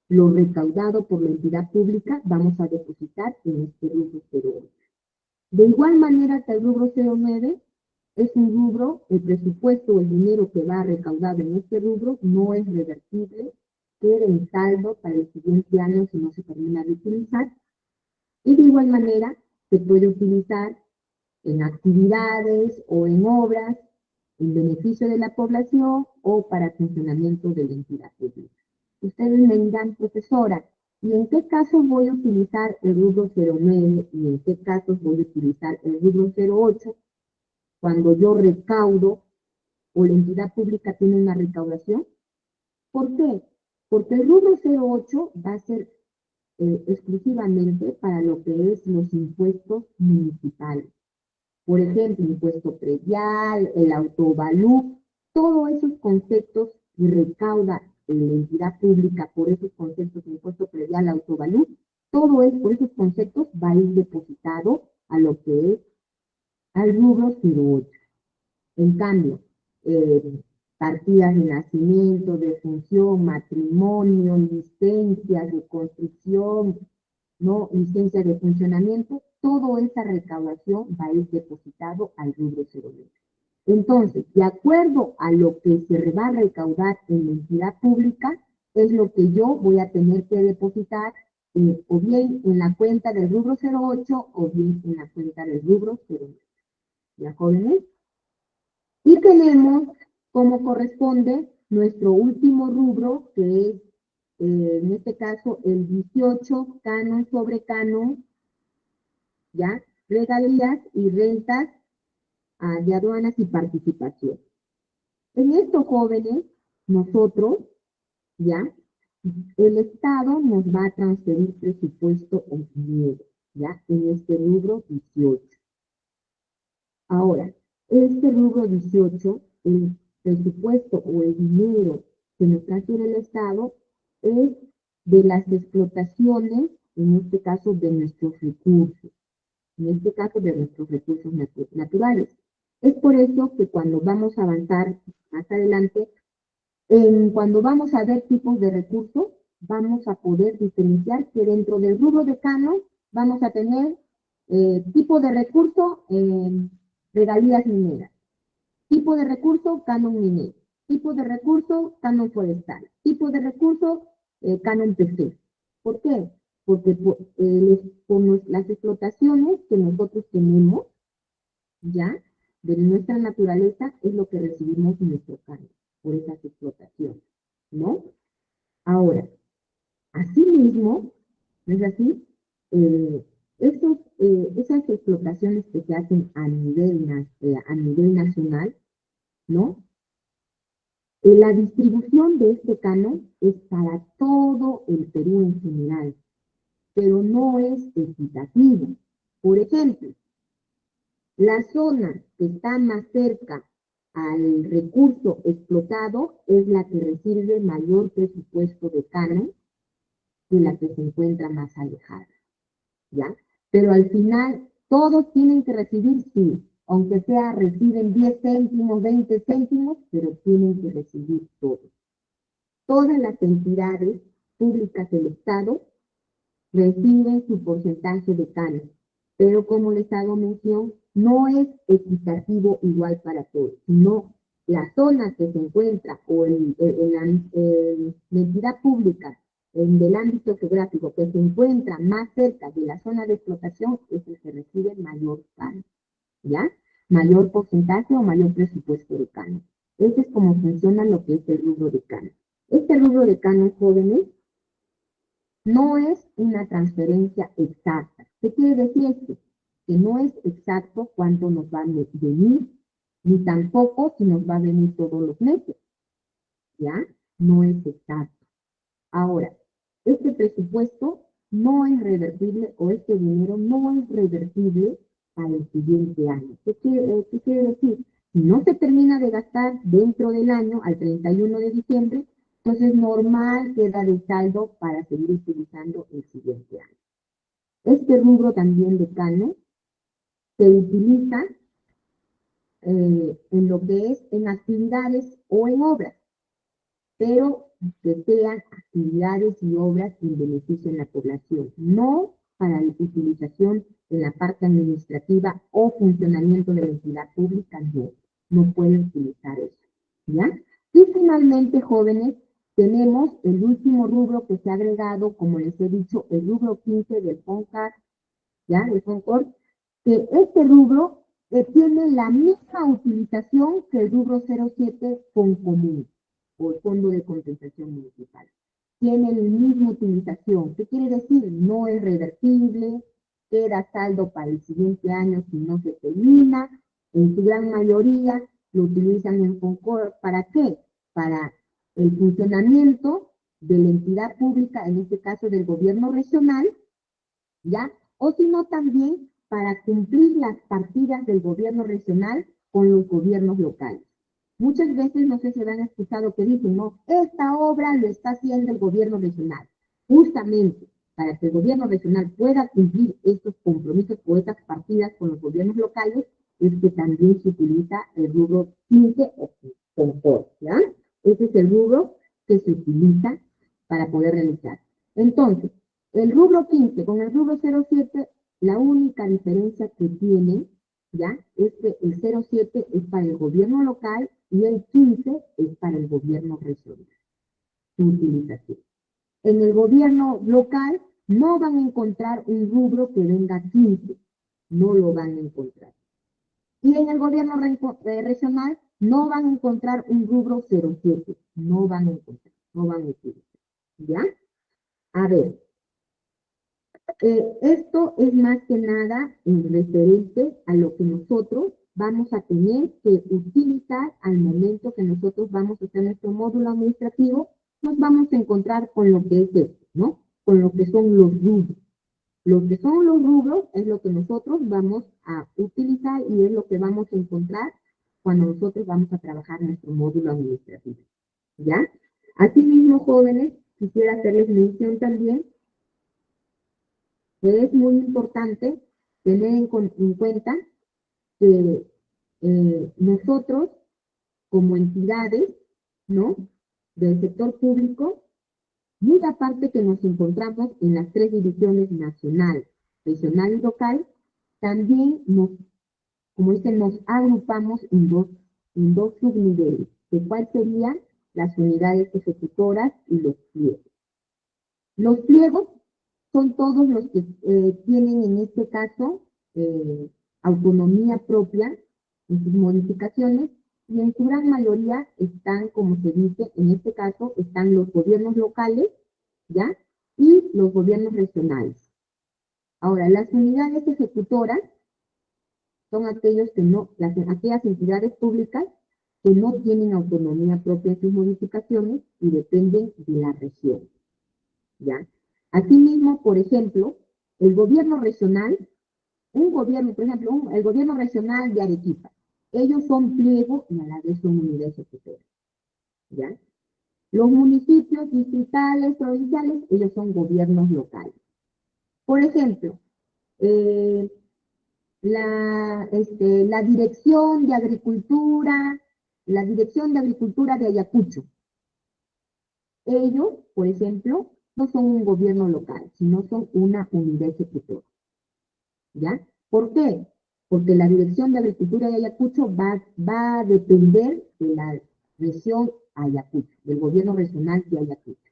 lo recaudado por la entidad pública, vamos a depositar en este rubro 08. De igual manera que el rubro 09 es un rubro, el presupuesto o el dinero que va recaudado en este rubro no es reversible, queda en saldo para el siguiente año si no se termina de utilizar, y de igual manera se puede utilizar en actividades o en obras en beneficio de la población o para funcionamiento de la entidad pública. Ustedes me dirán, profesora, ¿y en qué casos voy a utilizar el rubro 09 y en qué casos voy a utilizar el rubro 08 cuando yo recaudo o la entidad pública tiene una recaudación? ¿Por qué? Porque el rubro 08 va a ser exclusivamente para lo que es los impuestos municipales. Por ejemplo, impuesto predial, el autovalú, todos esos conceptos que recauda la entidad pública por esos conceptos de impuesto predial, autovalú, todo eso, por esos conceptos va a ir depositado a lo que es al rubro 08. En cambio, partidas de nacimiento, de función, matrimonio, licencias de construcción, ¿no? Licencia de funcionamiento, toda esa recaudación va a ir depositado al rubro 09. Entonces, de acuerdo a lo que se va a recaudar en la entidad pública, es lo que yo voy a tener que depositar o bien en la cuenta del rubro 08 o bien en la cuenta del rubro 09. ¿Ya, jóvenes? Y tenemos como corresponde nuestro último rubro, que es, en este caso, el 18, canon sobre canon, ¿ya? Regalías y rentas de aduanas y participación. En estos jóvenes, nosotros, ¿ya? El Estado nos va a transferir presupuesto o dinero, ¿ya? En este rubro 18. Ahora, este rubro 18, el presupuesto o el dinero que nos transfiere el Estado es de las explotaciones, en este caso de nuestros recursos, en este caso de nuestros recursos naturales. Es por eso que cuando vamos a avanzar más adelante, cuando vamos a ver tipos de recursos, vamos a poder diferenciar que dentro del rubro de canon vamos a tener tipo de recurso regalías mineras, tipo de recurso canon minero, tipo de recurso canon forestal, tipo de recurso canon pesquero. ¿Por qué? Porque por las explotaciones que nosotros tenemos ya de nuestra naturaleza es lo que recibimos en nuestro canon por esas explotaciones, ¿no? Ahora, asimismo, ¿no es así? Eh, esas explotaciones que se hacen a nivel nacional, ¿no? La distribución de este canon es para todo el Perú en general, pero no es equitativo. Por ejemplo, la zona que está más cerca al recurso explotado es la que recibe mayor presupuesto de canon y la que se encuentra más alejada, ¿ya? Pero al final, todos tienen que recibir, sí, aunque sea reciben 10 céntimos, 20 céntimos, pero tienen que recibir todo. Todas las entidades públicas del Estado reciben su porcentaje de canon, pero como les hago mención, no es equitativo igual para todos, sino la zona que se encuentra o la entidad pública del ámbito geográfico que se encuentra más cerca de la zona de explotación es el que recibe mayor canon, ¿ya? Mayor porcentaje o mayor presupuesto de canon. Ese es como funciona lo que es el rubro de canon. Este rubro de canon, jóvenes, no es una transferencia exacta. ¿Qué quiere decir esto? Que no es exacto cuánto nos va a venir, ni tampoco si nos va a venir todos los meses. ¿Ya? No es exacto. Ahora, este presupuesto no es revertible o este dinero no es revertible para el siguiente año. ¿Qué quiere decir? Si no se termina de gastar dentro del año, al 31 de diciembre, entonces normal queda de saldo para seguir utilizando el siguiente año. Este rubro también de canon se utiliza en lo que es en actividades o en obras, pero que sean actividades y obras en beneficio de la población, no para la utilización en la parte administrativa o funcionamiento de la entidad pública, no pueden utilizar eso, ¿ya? Y finalmente, jóvenes, tenemos el último rubro que se ha agregado, como les he dicho, el rubro 15 del FONCAR, ¿ya? Del FONCOR, que este rubro tiene la misma utilización que el rubro 07 FONCOMUN, o el Fondo de Compensación Municipal. Tiene la misma utilización. ¿Qué quiere decir? No es revertible, queda saldo para el siguiente año si no se termina. En su gran mayoría lo utilizan en FONCOR. ¿Para qué? Para el funcionamiento de la entidad pública, en este caso del gobierno regional, ¿ya? O si no, también para cumplir las partidas del gobierno regional con los gobiernos locales. Muchas veces, no sé si han escuchado que dicen, no, esta obra lo está haciendo el gobierno regional. Justamente para que el gobierno regional pueda cumplir estos compromisos o estas partidas con los gobiernos locales, es que también se utiliza el rubro 15 o confort, ¿ya? Ese es el rubro que se utiliza para poder realizar. Entonces, el rubro 15 con el rubro 07, la única diferencia que tienen, ¿ya? Es que el 07 es para el gobierno local y el 15 es para el gobierno regional. su utilización. En el gobierno local no van a encontrar un rubro que venga 15, no lo van a encontrar. Y en el gobierno regional no van a encontrar un rubro 07, no van a encontrar, no van a utilizar. ¿Ya? A ver, esto es más que nada en referente a lo que nosotros vamos a tener que utilizar al momento que nosotros vamos a hacer nuestro módulo administrativo. Nos vamos a encontrar con lo que es esto, ¿no? Con lo que son los rubros. Lo que son los rubros es lo que nosotros vamos a utilizar y es lo que vamos a encontrar cuando nosotros vamos a trabajar nuestro módulo administrativo. ¿Ya? Asimismo, jóvenes, quisiera hacerles mención también que es muy importante tener en cuenta que nosotros, como entidades, ¿no?, del sector público, muy aparte que nos encontramos en las 3 divisiones nacional, regional y local, también como dicen, nos agrupamos en dos subniveles, que cuál serían las unidades ejecutoras y los pliegos. Los pliegos son todos los que tienen en este caso autonomía propia en sus modificaciones y en su gran mayoría están, como se dice, en este caso están los gobiernos locales, ¿ya? Y los gobiernos regionales. Ahora, las unidades ejecutoras son aquellas entidades públicas que no tienen autonomía propia en sus modificaciones y dependen de la región, ¿ya? Asimismo, por ejemplo, el gobierno regional, el gobierno regional de Arequipa, ellos son pliego y a la vez son unidad ejecutora, ¿ya? Los municipios distritales, provinciales, ellos son gobiernos locales. Por ejemplo, la Dirección de Agricultura de Ayacucho, ellos, por ejemplo, no son un gobierno local, sino son una unidad ejecutora, ¿ya? ¿Por qué? Porque la Dirección de Agricultura de Ayacucho va a depender de la región Ayacucho, del gobierno regional de Ayacucho.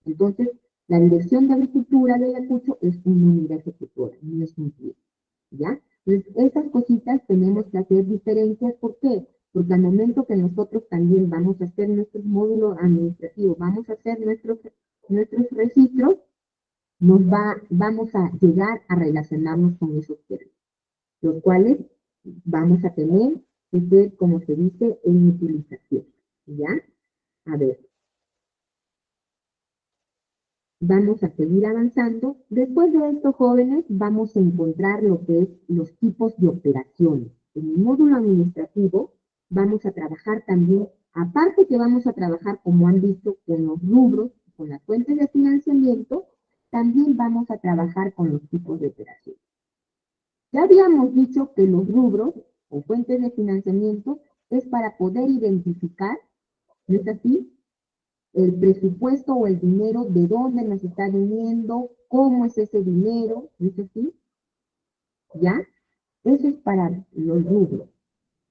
Entonces, la Dirección de Agricultura de Ayacucho es una unidad ejecutora, no es un pliego, ¿ya? Entonces, esas cositas tenemos que hacer diferencias. ¿Por qué? Porque al momento que nosotros también vamos a hacer nuestros módulos administrativos, vamos a hacer nuestros registros, vamos a llegar a relacionarnos con esos términos, los cuales vamos a tener que ser, como se dice, en utilización, ¿ya? A ver. Vamos a seguir avanzando. Después de esto, jóvenes, vamos a encontrar lo que es los tipos de operaciones. En el módulo administrativo vamos a trabajar también, aparte que vamos a trabajar, como han visto, con los rubros, con las fuentes de financiamiento, también vamos a trabajar con los tipos de operaciones. Ya habíamos dicho que los rubros o fuentes de financiamiento es para poder identificar, ¿no es así?, el presupuesto o el dinero, de dónde nos está viniendo, cómo es ese dinero, ¿no es así? ¿Ya? Eso es para los rubros,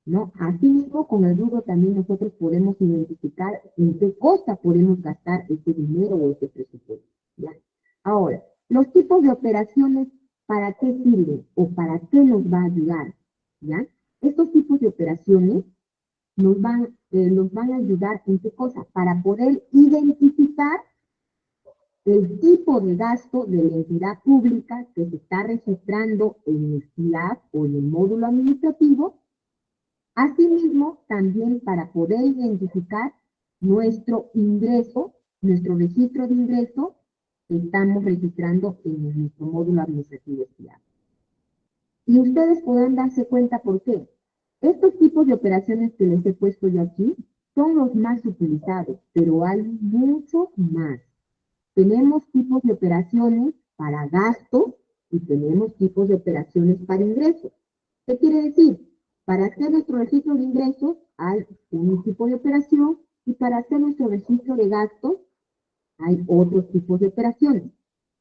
¿no? Asimismo, con el rubro también nosotros podemos identificar en qué cosa podemos gastar ese dinero o ese presupuesto, ¿ya? Ahora, los tipos de operaciones, ¿para qué sirven o para qué nos va a ayudar? ¿Ya? Estos tipos de operaciones nos van a ayudar en qué cosa, para poder identificar el tipo de gasto de la entidad pública que se está registrando en el SLAC o en el módulo administrativo. Asimismo, también para poder identificar nuestro ingreso, nuestro registro de ingreso que estamos registrando en nuestro módulo administrativo SLAC. Y ustedes podrán darse cuenta por qué. Estos tipos de operaciones que les he puesto yo aquí son los más utilizados, pero hay mucho más. Tenemos tipos de operaciones para gastos y tenemos tipos de operaciones para ingresos. ¿Qué quiere decir? Para hacer nuestro registro de ingresos hay un tipo de operación y para hacer nuestro registro de gastos hay otros tipos de operaciones.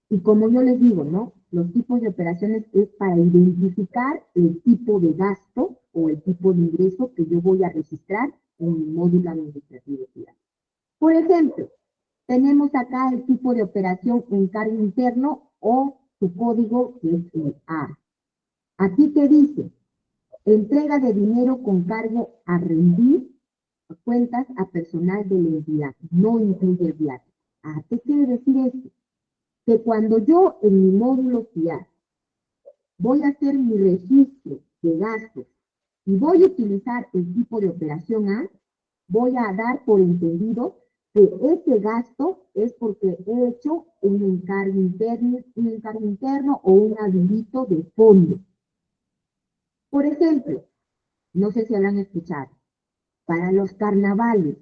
Y como yo les digo, ¿no? Los tipos de operaciones es para identificar el tipo de gasto o el tipo de ingreso que yo voy a registrar en mi módulo administrativo. Por ejemplo, tenemos acá el tipo de operación encargo interno o su código que es el A. Aquí te dice, entrega de dinero con cargo a rendir cuentas a personal de la entidad, no incluye el viático. ¿Qué quiere decir esto? Que cuando yo en mi módulo FIAT voy a hacer mi registro de gastos y voy a utilizar el tipo de operación A, voy a dar por entendido que ese gasto es porque he hecho un encargo interno o un habilito de fondo. Por ejemplo, no sé si habrán escuchado, para los carnavales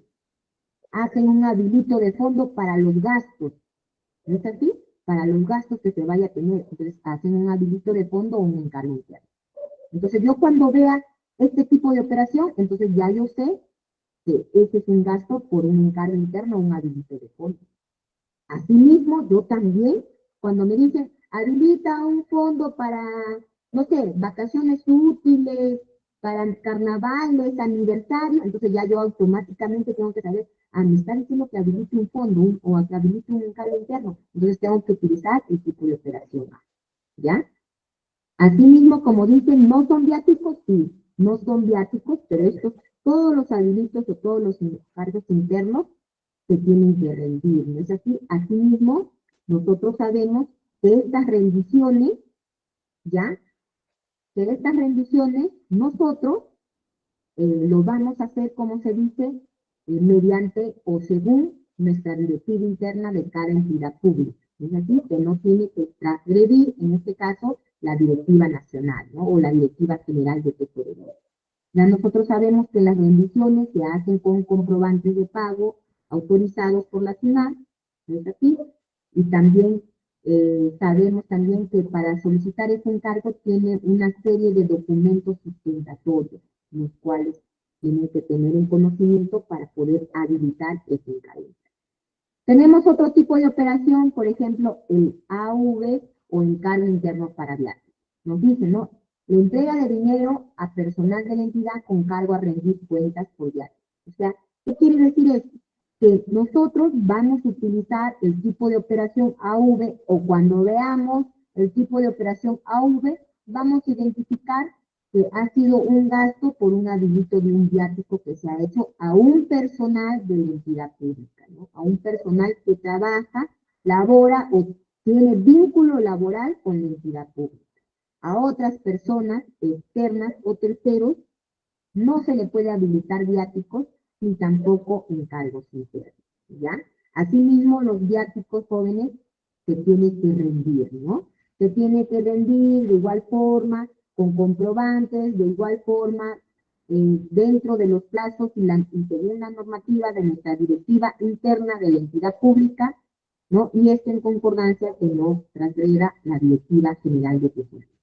hacen un habilito de fondo para los gastos, ¿no es así? Para los gastos que se vaya a tener, entonces hacen un habilito de fondo o un encargo interno. Entonces yo cuando vea este tipo de operación, entonces ya yo sé que ese es un gasto por un encargo interno o un habilito de fondo. Asimismo, yo también, cuando me dicen, habilita un fondo para, no sé, vacaciones útiles, para carnavales, aniversario, entonces ya yo automáticamente tengo que saber, me está diciendo que habilite un fondo o que habilite un encargo interno, entonces tengo que utilizar el tipo de operación A, ¿ya? Asimismo, como dicen, no son viáticos, sí, no son viáticos, pero estos, todos los habilitos o todos los encargos internos se tienen que rendir, ¿no es así? Asimismo, nosotros sabemos que estas rendiciones, ¿ya? Que estas rendiciones, nosotros lo vamos a hacer, como se dice, mediante o según nuestra directiva interna de cada entidad pública. Es así, que no tiene que transgredir, en este caso, la directiva nacional, ¿no? O la directiva general de tesorería. Ya nosotros sabemos que las rendiciones se hacen con comprobantes de pago autorizados por la ciudad, ¿no es así? Y también sabemos también que para solicitar ese encargo tiene una serie de documentos sustentatorios, los cuales tienen que tener un conocimiento para poder habilitar ese encargo. Tenemos otro tipo de operación, por ejemplo, el AV o encargo interno para viajes. Nos dice, ¿no? La entrega de dinero a personal de la entidad con cargo a rendir cuentas por viaje. O sea, ¿qué quiere decir esto? Que nosotros vamos a utilizar el tipo de operación AV o cuando veamos el tipo de operación AV, vamos a identificar que ha sido un gasto por un habilito de un viático que se ha hecho a un personal de la entidad pública, ¿no? A un personal que trabaja, labora o tiene vínculo laboral con la entidad pública. A otras personas externas o terceros no se le puede habilitar viáticos ni tampoco encargos internos, ¿ya? Asimismo, los viáticos jóvenes se tienen que rendir, ¿no? Se tiene que rendir de igual forma, con comprobantes, de igual forma, dentro de los plazos y según la normativa de nuestra directiva interna de la entidad pública, ¿no? Y esto en concordancia que no transgreda la directiva general de tesorería,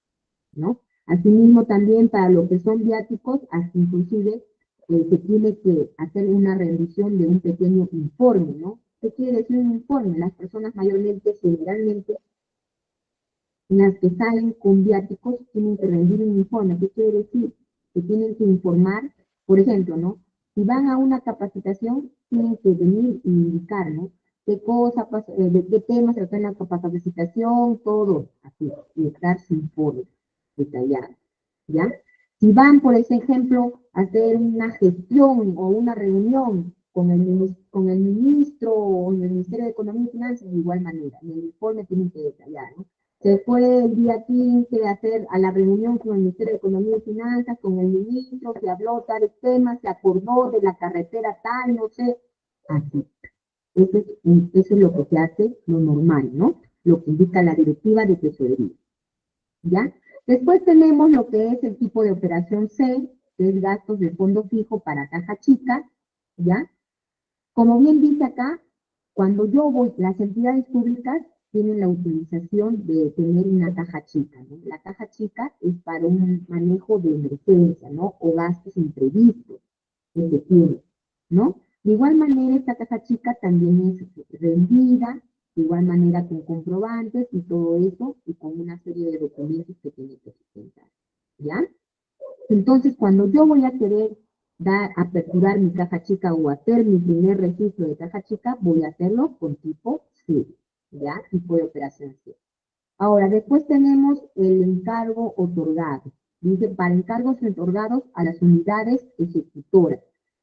¿no? Asimismo, también para lo que son viáticos, hasta inclusive se tiene que hacer una rendición de un pequeño informe, ¿no? ¿Qué quiere decir un informe? Las personas mayormente, generalmente, las que salen con viáticos, tienen que rendir un informe. ¿Qué quiere decir? Que tienen que informar, por ejemplo, ¿no? Si van a una capacitación, tienen que venir y indicar, ¿no? ¿Qué cosa, de qué temas se trata en la capacitación? Todo, así, y dar su informe detallado, ¿ya? Si van, por ejemplo, a hacer una gestión o una reunión con el ministro o en el Ministerio de Economía y Finanzas, de igual manera, en el informe tienen que detallar, ¿no? Se fue el día 15 a hacer a la reunión con el Ministerio de Economía y Finanzas, con el ministro, se habló tales temas, se acordó de la carretera tal, no sé, así. Eso es lo que se hace, lo normal, ¿no? Lo que indica la directiva de tesorería, ¿ya? Después tenemos lo que es el tipo de operación C, que es gastos de fondo fijo para caja chica, ¿ya? Como bien dice acá, cuando yo voy, las entidades públicas tienen la utilización de tener una caja chica, ¿no? La caja chica es para un manejo de emergencia, ¿no? O gastos imprevistos que se tiene, ¿no? De igual manera, esta caja chica también es rendida, de igual manera con comprobantes y todo eso, y con una serie de documentos que tiene que presentar, ¿ya? Entonces, cuando yo voy a querer aperturar mi caja chica o hacer mi primer registro de caja chica, voy a hacerlo con tipo C, ¿ya? Tipo de operación C. Ahora, después tenemos el encargo otorgado. Dice, para encargos otorgados a las unidades ejecutoras.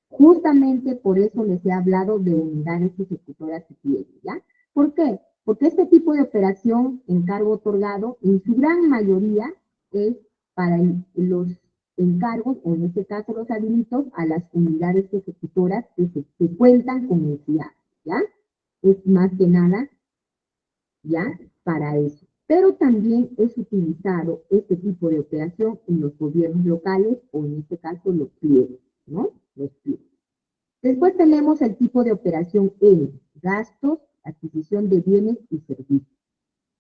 Justamente por eso les he hablado de unidades ejecutoras que tienen, ¿ya? ¿Por qué? Porque este tipo de operación, encargo otorgado, en su gran mayoría es para los encargos, o en este caso los habilitos, a las unidades ejecutoras que cuentan con entidad, ¿ya? Es más que nada, ¿ya? Para eso. Pero también es utilizado este tipo de operación en los gobiernos locales o en este caso los pliegos, ¿no? Los pliegos. Después tenemos el tipo de operación N, gastos, adquisición de bienes y servicios.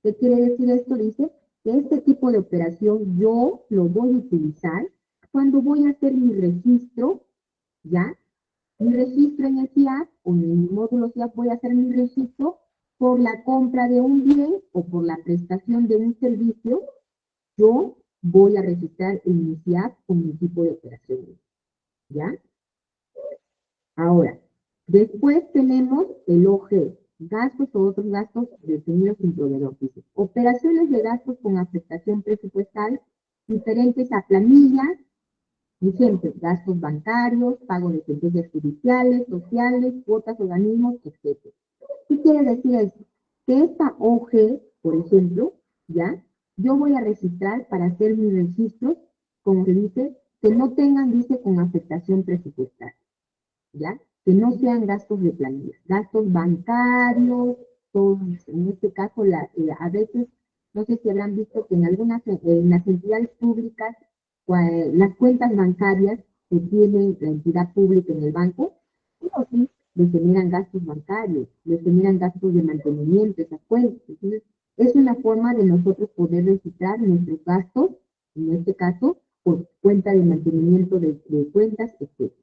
¿Qué quiere decir esto? Dice que este tipo de operación yo lo voy a utilizar cuando voy a hacer mi registro, ¿ya? Mi registro en el CIAP o en mi módulo CIAP voy a hacer mi registro por la compra de un bien o por la prestación de un servicio. Yo voy a registrar en mi CIAP con mi tipo de operación, ¿ya? Ahora, después tenemos el OG, gastos o otros gastos definidos sin proveedor. Dice, operaciones de gastos con afectación presupuestal diferentes a planillas, ejemplo, gastos bancarios, pago de sentencias judiciales, sociales, cuotas, organismos, etc. ¿Qué quiere decir esto? Que esta OG, por ejemplo, ¿ya? Yo voy a registrar para hacer mis registros, como se dice, que no tengan, dice, con afectación presupuestal. ¿Ya? Que no sean gastos de planilla, gastos bancarios, todos, en este caso, a veces, no sé si habrán visto que en las entidades públicas, las cuentas bancarias que tiene la entidad pública en el banco, sí o sí, les generan gastos bancarios, les generan gastos de mantenimiento, esas cuentas. Entonces, es una forma de nosotros poder registrar nuestros gastos, en este caso, por cuenta de mantenimiento de cuentas, etc.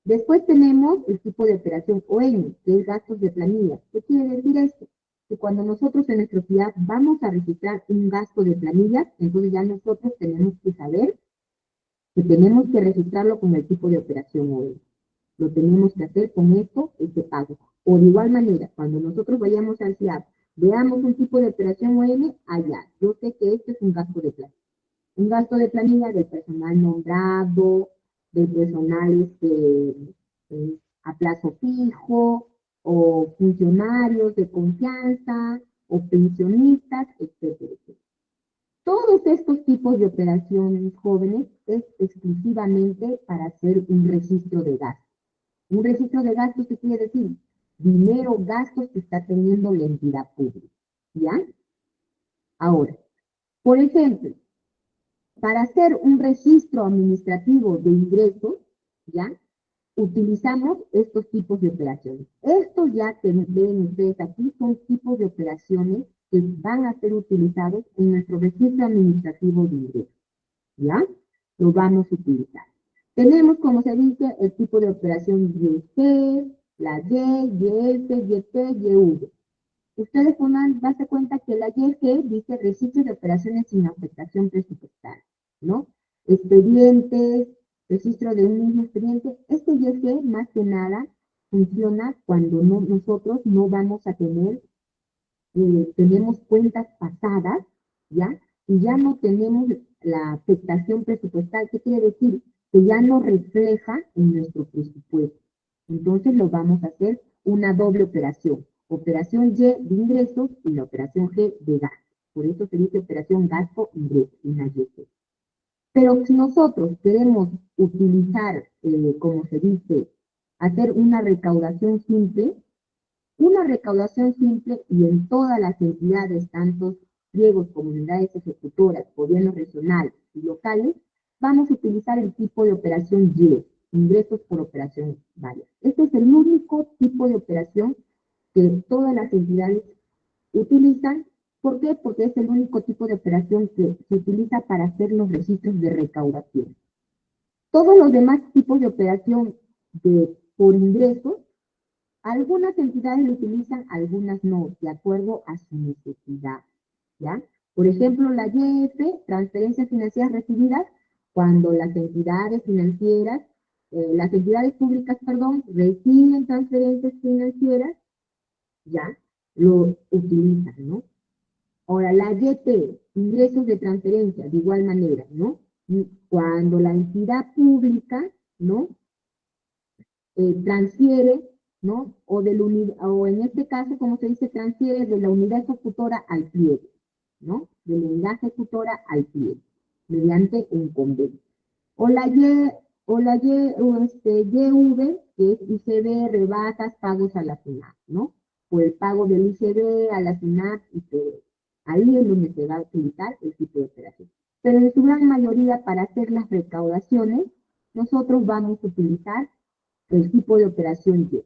Después tenemos el tipo de operación ON, que es gastos de planilla. ¿Qué quiere decir esto? Que cuando nosotros en nuestra ciudad vamos a registrar un gasto de planilla, entonces ya nosotros tenemos que saber que tenemos que registrarlo con el tipo de operación ON. Lo tenemos que hacer con esto, este pago. O de igual manera, cuando nosotros vayamos al CIAP, veamos un tipo de operación ON, allá. Yo sé que este es un gasto de planilla. Un gasto de planilla del personal nombrado, del personal a plazo fijo, o funcionarios de confianza, o pensionistas, etcétera, etcétera. Todos estos tipos de operaciones jóvenes es exclusivamente para hacer un registro de gastos. Un registro de gastos, ¿qué quiere decir? Dinero, gastos que está teniendo la entidad pública. ¿Ya? Ahora, por ejemplo, para hacer un registro administrativo de ingresos, ¿ya? Utilizamos estos tipos de operaciones. Estos ya que ven ustedes aquí son tipos de operaciones que van a ser utilizados en nuestro registro administrativo de ingresos, ¿ya? Lo vamos a utilizar. Tenemos, como se dice, el tipo de operación YG, la Y, YF, YT, YV. Ustedes podrán darse cuenta que la YG dice registro de operaciones sin afectación presupuestal, ¿no? Expedientes, registro de un mismo expediente. Este YG más que nada funciona cuando nosotros no vamos a tener, tenemos cuentas pasadas, ¿ya? Y ya no tenemos la afectación presupuestal. ¿Qué quiere decir? Que ya no refleja en nuestro presupuesto. Entonces lo vamos a hacer una doble operación. Operación Y de ingresos y la operación G de gasto. Por eso se dice operación gasto-ingreso, una YG. Pero si nosotros queremos utilizar, como se dice, hacer una recaudación simple y en todas las entidades, tanto pliegos, comunidades ejecutoras, gobiernos regionales y locales, vamos a utilizar el tipo de operación Y, ingresos por operación varias. Este es el único tipo de operación que todas las entidades utilizan. ¿Por qué? Porque es el único tipo de operación que se utiliza para hacer los registros de recaudación. Todos los demás tipos de operación por ingresos, algunas entidades lo utilizan, algunas no, de acuerdo a su necesidad, ¿ya? Por ejemplo, la YF, transferencias financieras recibidas, cuando las entidades financieras las entidades públicas, perdón, reciben transferencias financieras, ya, lo utilizan, ¿no? Ahora, la YT, ingresos de transferencia, de igual manera, ¿no? Cuando la entidad pública, ¿no? Transfiere, ¿no? O en este caso, como se dice, transfiere de la unidad ejecutora al pliegue, ¿no? De la unidad ejecutora al pliegue, mediante un convenio. O la YV, que es ICB, rebajas, pagos a la SUNAT, ¿no? O el pago del ICB a la SUNAT y todo. Ahí es donde se va a utilizar el tipo de operación. Pero en su gran mayoría, para hacer las recaudaciones, nosotros vamos a utilizar el tipo de operación Y.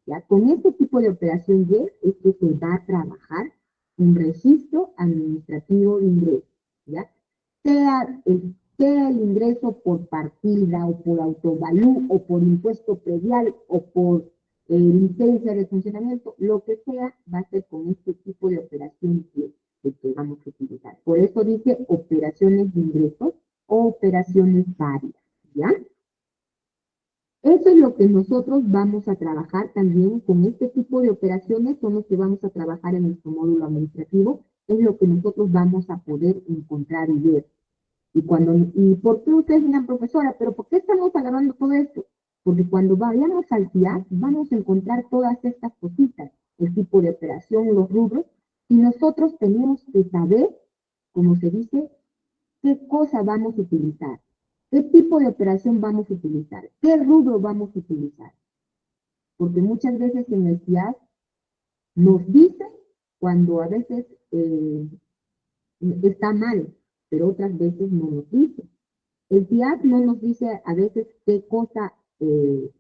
¿Ya? Con este tipo de operación Y es que se va a trabajar un registro administrativo de ingresos, ¿ya? Sea el ingreso por partida o por autovalú o por impuesto predial o por licencia de funcionamiento, lo que sea, va a ser con este tipo de operación que vamos a utilizar. Por eso dice operaciones de ingresos o operaciones varias, ¿ya? Eso es lo que nosotros vamos a trabajar también con este tipo de operaciones, son los que vamos a trabajar en nuestro módulo administrativo, es lo que nosotros vamos a poder encontrar y ver. ¿Y por qué ustedes dirán, profesora, pero por qué estamos agarrando todo esto? Porque cuando vayamos al CIAT vamos a encontrar todas estas cositas, el tipo de operación, los rubros, y nosotros tenemos que saber, como se dice, qué cosa vamos a utilizar, qué tipo de operación vamos a utilizar, qué rubro vamos a utilizar. Porque muchas veces en el CIAT nos dicen cuando a veces está mal, pero otras veces no nos dicen. El CIAT no nos dice a veces qué cosa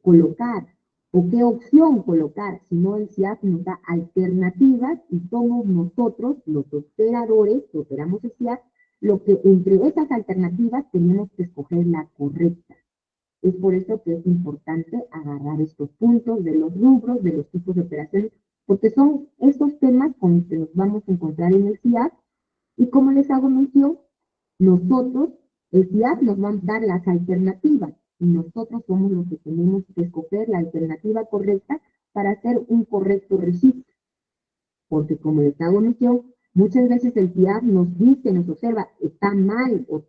colocar o qué opción colocar, sino el CIAT nos da alternativas y somos nosotros, los operadores que operamos el CIAT, lo que entre esas alternativas tenemos que escoger la correcta. Es por eso que es importante agarrar estos puntos de los rubros, de los tipos de operaciones, porque son estos temas con los que nos vamos a encontrar en el CIAT. Y como les hago mención, nosotros, el CIAT nos va a dar las alternativas y nosotros somos los que tenemos que escoger la alternativa correcta para hacer un correcto registro. Porque como les hago mención, muchas veces el CIAT nos dice, nos observa, está mal o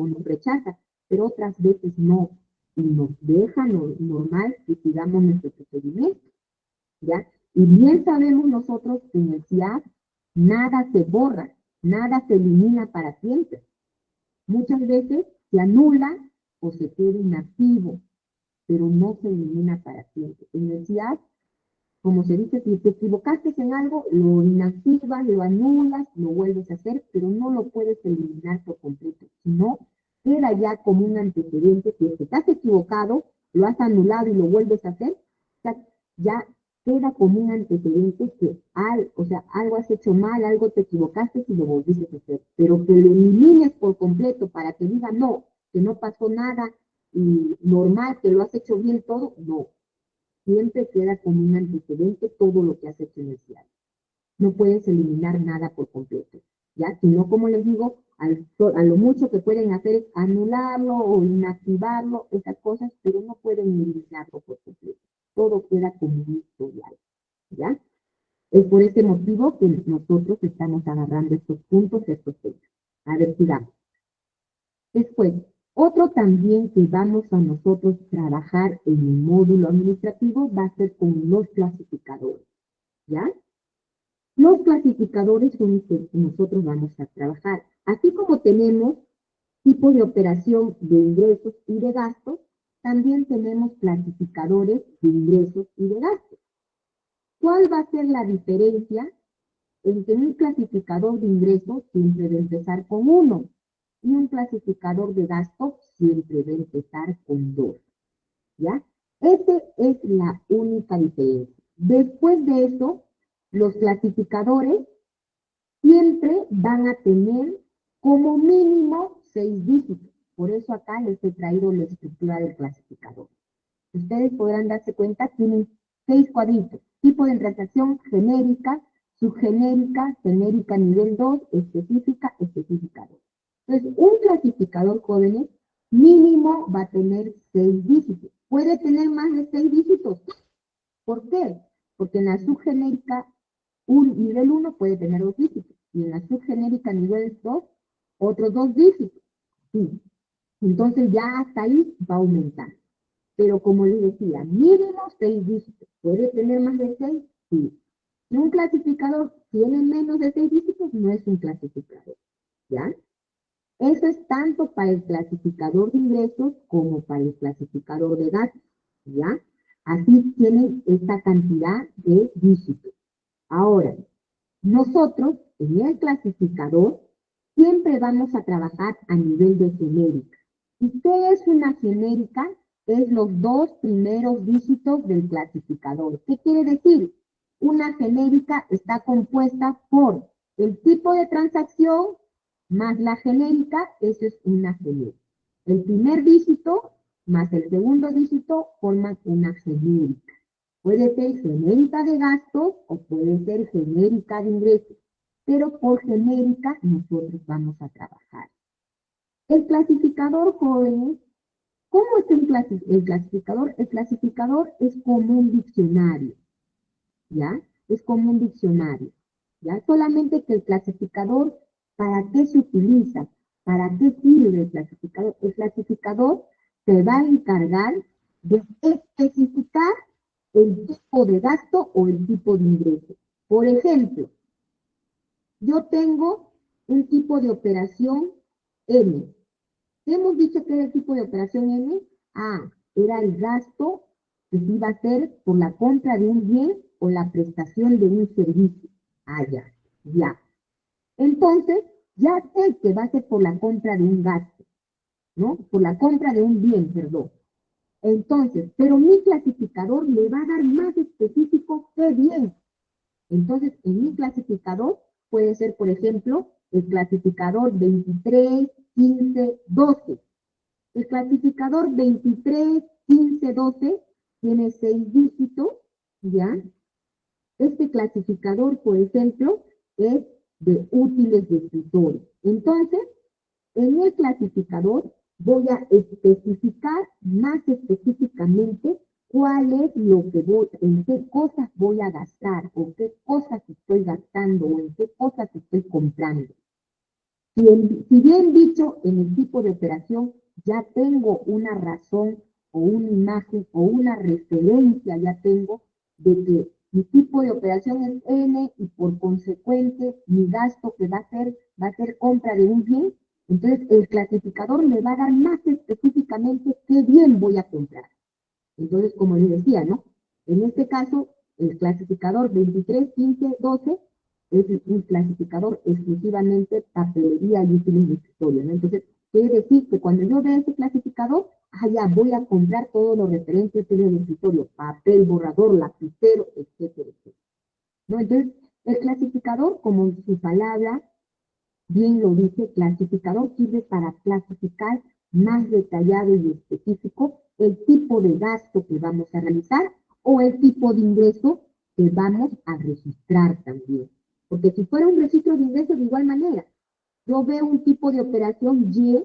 nos rechaza, pero otras veces no, y nos deja normal que sigamos nuestro procedimiento, ¿ya? Y bien sabemos nosotros que en el CIAT nada se borra, nada se elimina para siempre. Muchas veces se anula o se queda inactivo, pero no se elimina para siempre. En el CIAT, como se dice, si te equivocaste en algo, lo inactivas, lo anulas, lo vuelves a hacer, pero no lo puedes eliminar por completo, sino queda ya como un antecedente que si te has equivocado, lo has anulado y lo vuelves a hacer, ya queda como un antecedente que algo has hecho mal, algo te equivocaste y lo volviste a hacer, pero que lo elimines por completo para que diga no, que no pasó nada y normal, que lo has hecho bien todo, no. Siempre queda como un antecedente todo lo que has hecho en el CIAT. No puedes eliminar nada por completo, ¿ya? Sino, como les digo, a lo mucho que pueden hacer es anularlo o inactivarlo, esas cosas, pero no pueden eliminarlo por completo. Todo queda como un historial, ¿ya? Es por ese motivo que nosotros estamos agarrando estos puntos, estos temas. A ver, sigamos. Después, otro también que vamos a nosotros trabajar en el módulo administrativo va a ser con los clasificadores, ¿ya? Los clasificadores son los que nosotros vamos a trabajar. Así como tenemos tipo de operación de ingresos y de gastos, también tenemos clasificadores de ingresos y de gastos. ¿Cuál va a ser la diferencia entre un clasificador de ingresos siempre debe empezar con 1 y un clasificador de gastos siempre debe empezar con 2? ¿Ya? Esa es la única diferencia. Después de eso, los clasificadores siempre van a tener como mínimo 6 dígitos. Por eso acá les he traído la estructura del clasificador. Ustedes podrán darse cuenta, tienen 6 cuadritos. Tipo de transacción genérica, subgenérica, genérica nivel 2, específica, específica 2. Entonces, un clasificador, jóvenes, mínimo va a tener 6 dígitos. ¿Puede tener más de 6 dígitos? ¿Por qué? Porque en la subgenérica nivel 1 puede tener 2 dígitos, y en la subgenérica nivel 2, otros 2 dígitos. Sí. Entonces ya hasta ahí va a aumentar. Pero como les decía, mínimo 6 dígitos. ¿Puede tener más de 6? Sí. Si un clasificador tiene menos de 6 dígitos, no es un clasificador. ¿Ya? Eso es tanto para el clasificador de ingresos como para el clasificador de gastos. ¿Ya? Así tienen esta cantidad de dígitos. Ahora, nosotros en el clasificador siempre vamos a trabajar a nivel de genérica. ¿Y qué es una genérica? Es los 2 primeros dígitos del clasificador. ¿Qué quiere decir? Una genérica está compuesta por el tipo de transacción más la genérica, eso es una genérica. El primer dígito más el segundo dígito forman una genérica. Puede ser genérica de gastos o puede ser genérica de ingresos, pero por genérica nosotros vamos a trabajar. El clasificador, jóvenes, ¿cómo es el clasificador? El clasificador es como un diccionario, ¿ya? Es como un diccionario, ¿ya? Solamente que el clasificador, ¿para qué se utiliza? ¿Para qué sirve el clasificador? El clasificador se va a encargar de especificar el tipo de gasto o el tipo de ingreso. Por ejemplo, yo tengo un tipo de operación N. Hemos dicho que era el tipo de operación N. Era el gasto que se iba a hacer por la compra de un bien o la prestación de un servicio. Ya. Entonces, ya sé que va a ser por la compra de un gasto, ¿no? Por la compra de un bien, perdón. Entonces, pero mi clasificador le va a dar más específico qué bien. Entonces, en mi clasificador puede ser, por ejemplo, el clasificador 23, 15, 12. El clasificador 23, 15, 12 tiene 6 dígitos, ¿ya? Este clasificador, por ejemplo, es de útiles de escritorio. Entonces, en el clasificador voy a especificar más específicamente cuál es lo que voy, en qué cosas voy a gastar, o qué cosas estoy gastando, o en qué cosas estoy comprando. Si bien dicho, en el tipo de operación ya tengo una razón o una imagen o una referencia, ya tengo de que mi tipo de operación es N y por consecuente mi gasto que va a ser compra de un bien, entonces el clasificador me va a dar más específicamente qué bien voy a comprar. Entonces, como les decía, ¿no? En este caso, el clasificador 23, 15, 12 es un clasificador exclusivamente papelería y útiles de escritorio, ¿no? Entonces, quiere decir que cuando yo vea ese clasificador, ya voy a comprar todo lo referente a útiles de escritorio, papel, borrador, lapicero, etcétera, etcétera. ¿No? Entonces, el clasificador, como su palabra bien lo dice, clasificador sirve para clasificar más detallado y específico el tipo de gasto que vamos a realizar o el tipo de ingreso que vamos a registrar también. Porque si fuera un registro de ingresos de igual manera, yo veo un tipo de operación Y,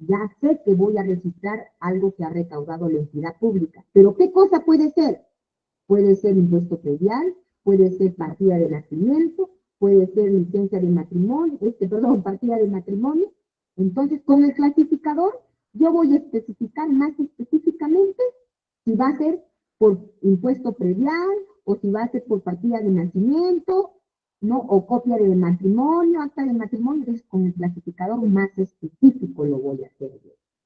ya sé que voy a registrar algo que ha recaudado la entidad pública. Pero ¿qué cosa puede ser? Puede ser impuesto predial, puede ser partida de nacimiento, puede ser licencia de matrimonio, partida de matrimonio. Entonces, con el clasificador, yo voy a especificar más específicamente si va a ser por impuesto predial, o si va a ser por partida de nacimiento, ¿no? O copia de matrimonio, acta de matrimonio. Entonces, con el clasificador más específico lo voy a hacer,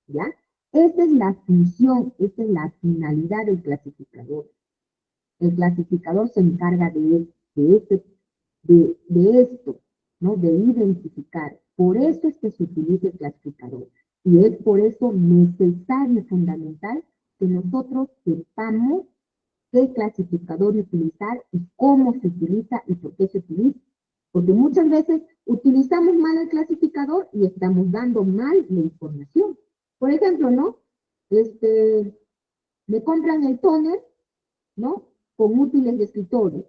¿ya? Esa es la función, esa es la finalidad del clasificador. El clasificador se encarga de esto, ¿no? De identificar. Por eso es que se utiliza el clasificador. Y es por eso necesario y fundamental que nosotros sepamos qué clasificador utilizar y cómo se utiliza y por qué se utiliza. Porque muchas veces utilizamos mal el clasificador y estamos dando mal la información. Por ejemplo, ¿no? Me compran el tóner, ¿no? Con útiles de escritorio.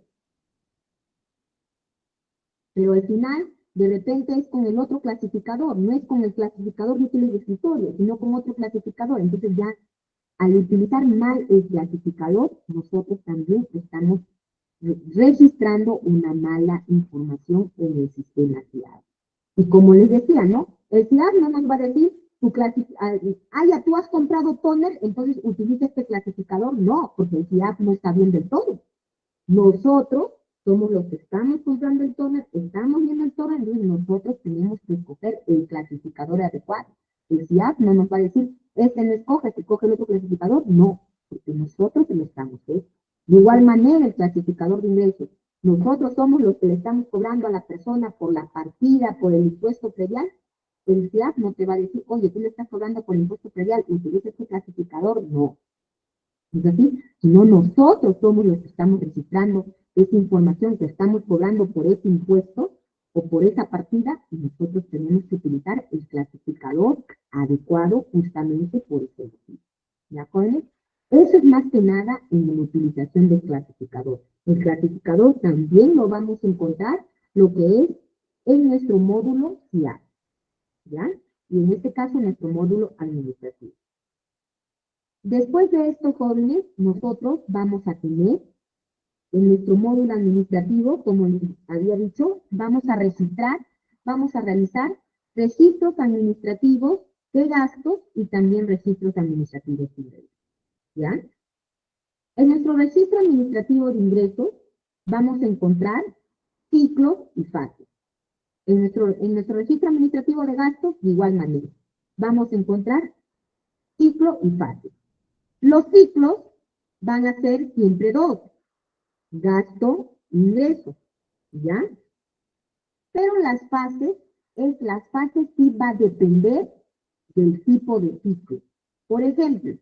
Pero al final, de repente es con el otro clasificador, no es con el clasificador de útiles de escritorio, sino con otro clasificador. Entonces ya Al utilizar mal el clasificador, nosotros también estamos registrando una mala información en el sistema CIAD. Y como les decía, ¿no? El CIAD no nos va a decir, ya tú has comprado toner, entonces utiliza este clasificador. No, porque el CIAD no está bien del todo. Nosotros somos los que estamos comprando el toner, estamos viendo el toner, entonces nosotros tenemos que escoger el clasificador adecuado. El CIAP no nos va a decir, este no escoge, se coge el otro clasificador. No, porque nosotros se lo estamos haciendo. De igual manera, el clasificador de ingresos. Nosotros somos los que le estamos cobrando a la persona por la partida, por el impuesto predial. El CIAP no te va a decir, oye, tú le estás cobrando por el impuesto predial, utiliza este clasificador. No, es así, sino nosotros somos los que estamos registrando esa información que estamos cobrando por ese impuesto o por esa partida y nosotros tenemos que utilizar el clasificador adecuado justamente por ese motivo. ¿De acuerdo? Eso es más que nada en la utilización del clasificador. El clasificador también lo vamos a encontrar lo que es en nuestro módulo CIAD, ¿ya? Y en este caso en nuestro módulo administrativo. Después de esto, jóvenes, nosotros vamos a tener en nuestro módulo administrativo, como les había dicho, vamos a registrar, vamos a realizar registros administrativos de gastos y también registros administrativos de ingresos. ¿Ya? En nuestro registro administrativo de ingresos vamos a encontrar ciclos y fases. En nuestro registro administrativo de gastos, de igual manera, vamos a encontrar ciclo y fase. Los ciclos van a ser siempre dos, gasto, ingreso, ¿ya? Pero las fases sí va a depender del tipo de ciclo. Por ejemplo,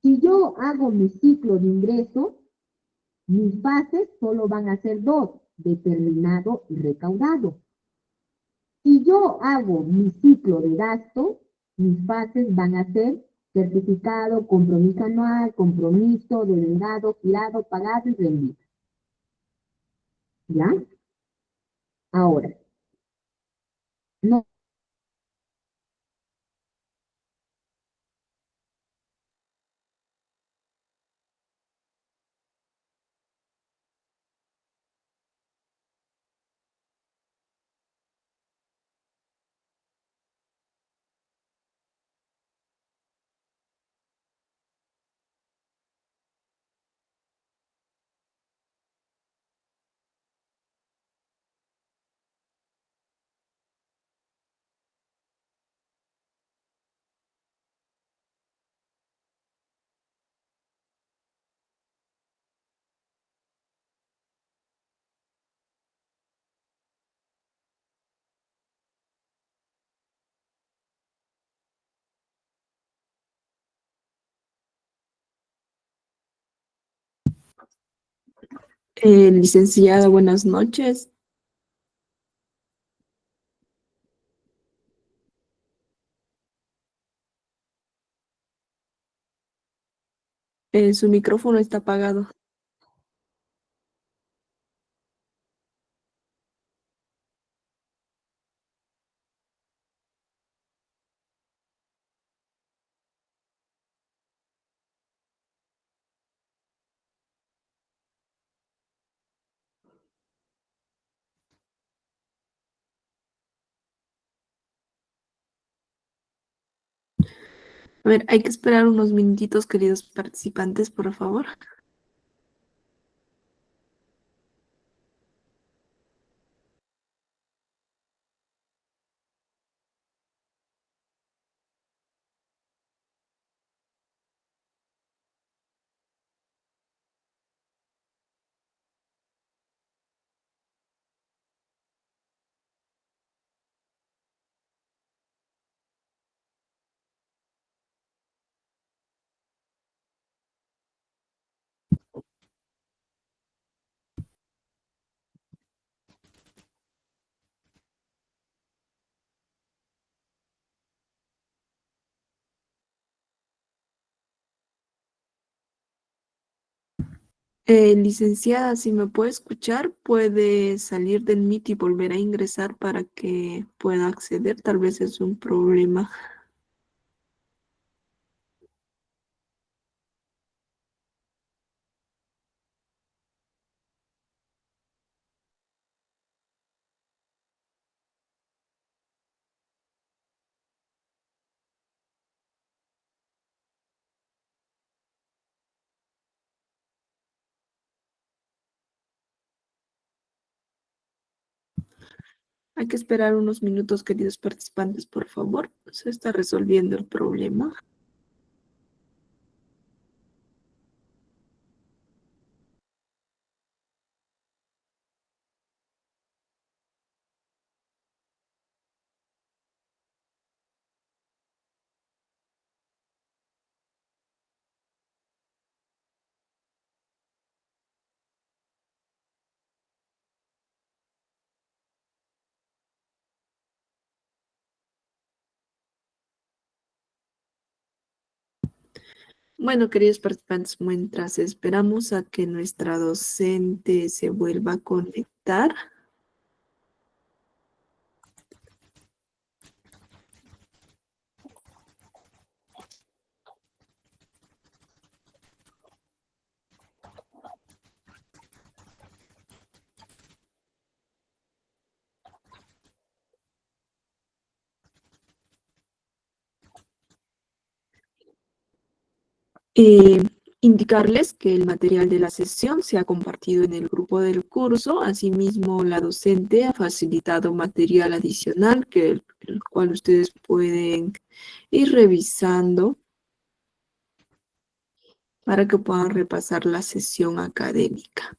si yo hago mi ciclo de ingreso, mis fases solo van a ser dos, determinado y recaudado. Si yo hago mi ciclo de gasto, mis fases van a ser certificado, compromiso anual, compromiso, delegado, girado, pagado y rendido. ¿Ya? Ahora, no. Licenciada, buenas noches. Su micrófono está apagado. A ver, hay que esperar unos minutitos, queridos participantes, por favor. Licenciada, si me puede escuchar, puede salir del Meet y volver a ingresar para que pueda acceder. Tal vez es un problema. Hay que esperar unos minutos, queridos participantes, por favor. Se está resolviendo el problema. Bueno, queridos participantes, mientras esperamos a que nuestra docente se vuelva a conectar, eh, indicarles que el material de la sesión se ha compartido en el grupo del curso. Asimismo, la docente ha facilitado material adicional el cual ustedes pueden ir revisando para que puedan repasar la sesión académica.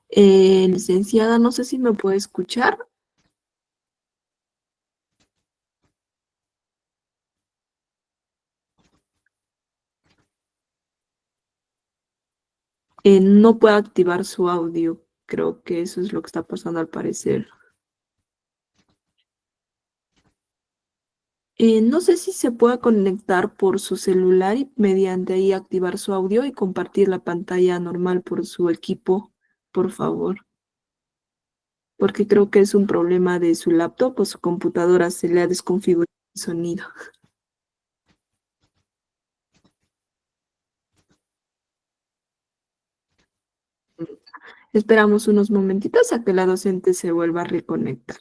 Licenciada, no sé si me puede escuchar. No puede activar su audio. Creo que eso es lo que está pasando al parecer. No sé si se puede conectar por su celular y mediante ahí activar su audio y compartir la pantalla normal por su equipo, por favor. Porque creo que es un problema de su laptop o su computadora, se le ha desconfigurado el sonido. Esperamos unos momentitos a que la docente se vuelva a reconectar.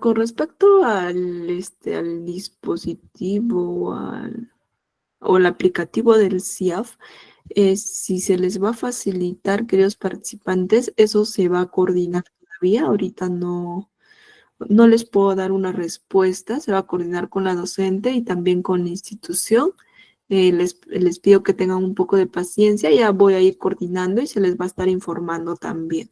Con respecto al dispositivo o al aplicativo del CIAF, si se les va a facilitar, queridos participantes, eso se va a coordinar todavía. Ahorita no les puedo dar una respuesta, se va a coordinar con la docente y también con la institución. Les pido que tengan un poco de paciencia, ya voy a ir coordinando y se les va a estar informando también.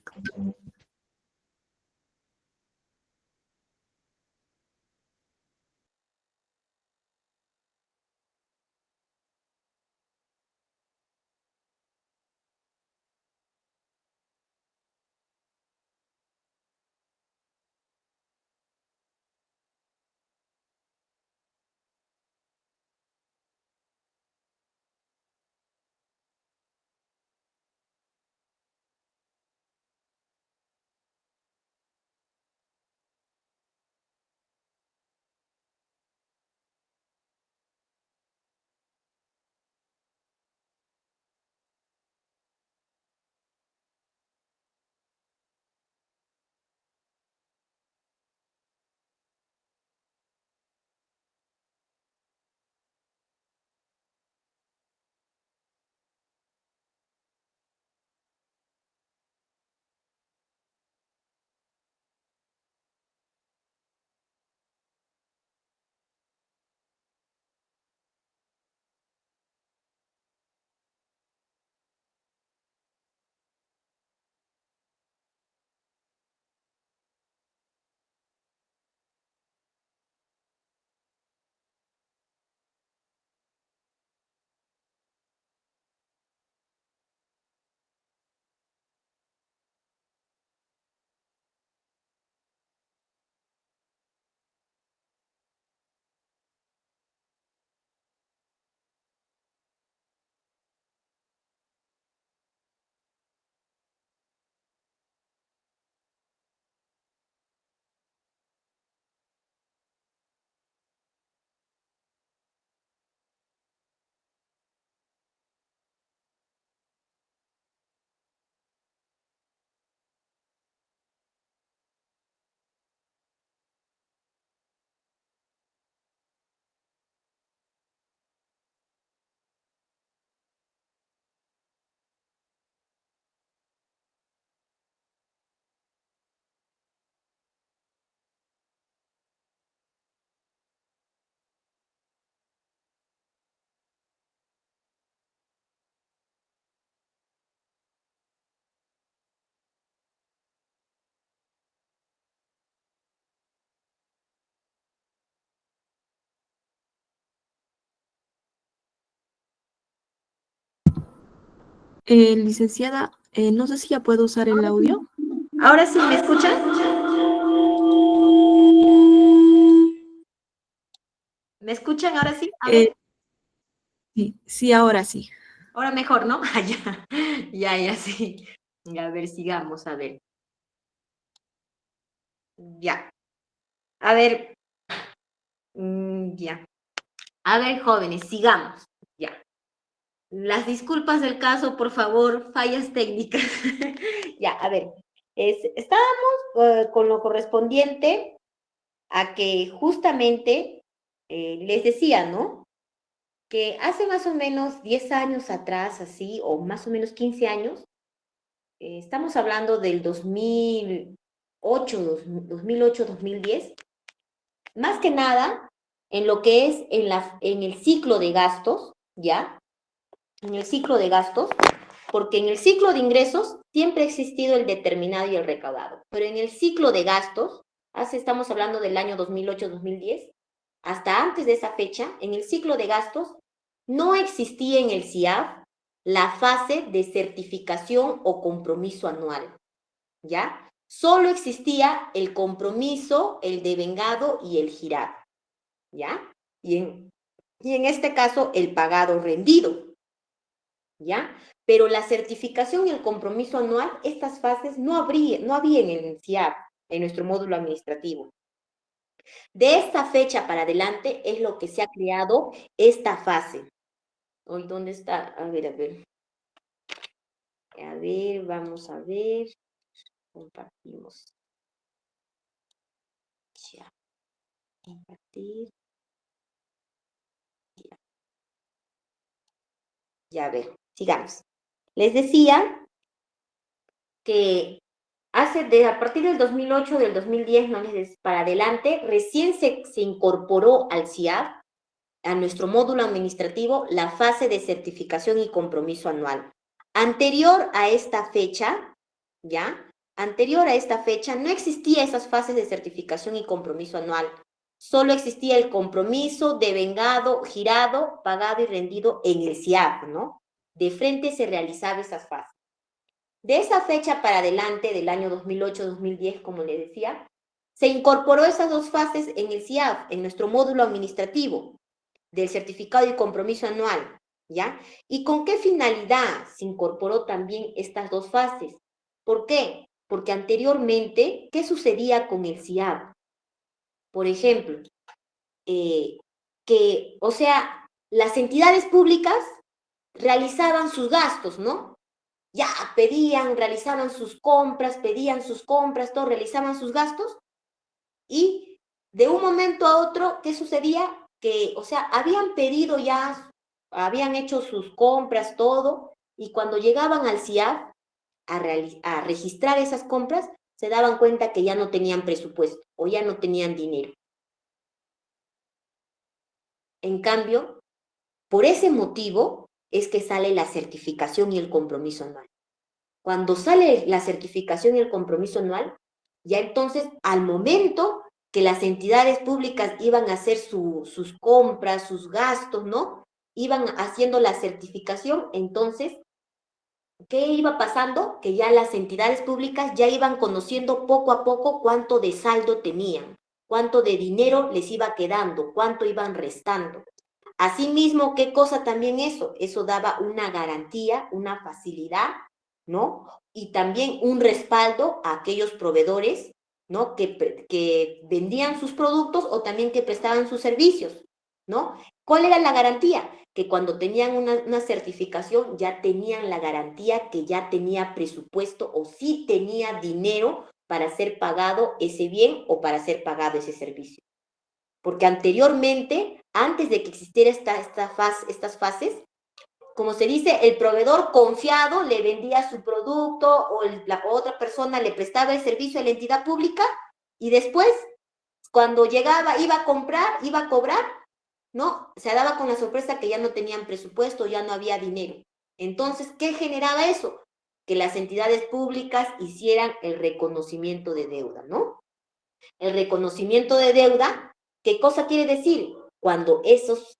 Licenciada, no sé si ya puedo usar el Ahora sí, audio. Ahora sí, ¿me escuchan? ¿Me escuchan ahora sí? A ver, Sí, ahora sí. ahora mejor, ¿no? Ah, ya, sí. Ya, a ver, sigamos, a ver. Ya. A ver, ya. A ver, jóvenes, sigamos. Ya. Las disculpas del caso, por favor, fallas técnicas. Ya, a ver. Estábamos con lo correspondiente a que justamente les decía, ¿no? Que hace más o menos 10 años atrás, así, o más o menos 15 años, estamos hablando del 2008, 2010, más que nada en lo que es en el ciclo de gastos, ¿ya? En el ciclo de gastos, porque en el ciclo de ingresos siempre ha existido el determinado y el recaudado, pero en el ciclo de gastos, estamos hablando del año 2008, 2010, hasta antes de esa fecha, en el ciclo de gastos, no existía en el CIAF la fase de certificación o compromiso anual, ¿ya? Solo existía el compromiso, el devengado y el girado, ¿ya? Y en este caso, el pagado rendido, ¿ya? Pero la certificación y el compromiso anual, estas fases no había en el CIAF, en nuestro módulo administrativo. De esta fecha para adelante es lo que se ha creado esta fase. Hoy, ¿dónde está? A ver, a ver. A ver, vamos a ver. Compartimos. Ya. Compartir. Ya. Ya, a ver, sigamos. Les decía que a partir del 2008, del 2010, no les para adelante, recién se incorporó al CIAF, a nuestro módulo administrativo, la fase de certificación y compromiso anual. Anterior a esta fecha, ¿ya? Anterior a esta fecha no existía esas fases de certificación y compromiso anual. Solo existía el compromiso, devengado, girado, pagado y rendido en el CIAF, ¿no? De frente se realizaba esas fases. De esa fecha para adelante, del año 2008-2010, como le decía, se incorporó esas dos fases en el CIAF, en nuestro módulo administrativo del certificado y compromiso anual, ¿ya? ¿Y con qué finalidad se incorporó también estas dos fases? ¿Por qué? Porque anteriormente, ¿qué sucedía con el CIAF? Por ejemplo, o sea, las entidades públicas realizaban sus gastos, ¿no? Ya realizaban sus compras, pedían sus compras, todo, realizaban sus gastos y de un momento a otro, ¿qué sucedía? Que, o sea, habían pedido ya, habían hecho sus compras, todo, y cuando llegaban al CIAF a registrar esas compras, se daban cuenta que ya no tenían presupuesto o ya no tenían dinero. En cambio, por ese motivo es que sale la certificación y el compromiso anual. Cuando sale la certificación y el compromiso anual, ya entonces, al momento que las entidades públicas iban a hacer sus compras, sus gastos, ¿no? Iban haciendo la certificación, entonces, ¿qué iba pasando? Que ya las entidades públicas ya iban conociendo poco a poco cuánto de saldo tenían, cuánto de dinero les iba quedando, cuánto iban restando. Asimismo, ¿qué cosa también eso? Eso daba una garantía, una facilidad, ¿no? Y también un respaldo a aquellos proveedores, ¿no? Que vendían sus productos o también que prestaban sus servicios, ¿no? ¿Cuál era la garantía? Que cuando tenían una certificación ya tenían la garantía que ya tenía presupuesto o sí tenía dinero para ser pagado ese bien o para ser pagado ese servicio. Porque anteriormente, antes de que existiera estas fases, como se dice, el proveedor confiado le vendía su producto o la otra persona le prestaba el servicio a la entidad pública y después, cuando llegaba, iba a comprar, iba a cobrar, ¿no? Se daba con la sorpresa que ya no tenían presupuesto, ya no había dinero. Entonces, ¿qué generaba eso? Que las entidades públicas hicieran el reconocimiento de deuda, ¿no? El reconocimiento de deuda, ¿qué cosa quiere decir? Cuando esos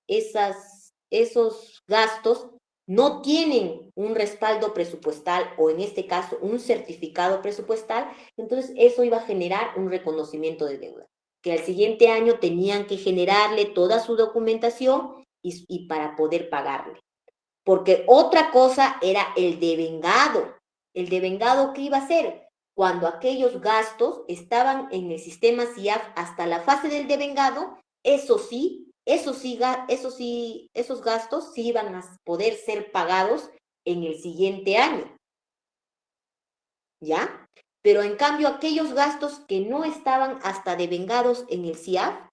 gastos no tienen un respaldo presupuestal o en este caso un certificado presupuestal, entonces eso iba a generar un reconocimiento de deuda, que al siguiente año tenían que generarle toda su documentación y para poder pagarle. Porque otra cosa era el devengado. El devengado, ¿qué iba a ser? Cuando aquellos gastos estaban en el sistema SIAF hasta la fase del devengado, esos gastos sí iban a poder ser pagados en el siguiente año, ¿ya? Pero en cambio, aquellos gastos que no estaban hasta devengados en el SIAF,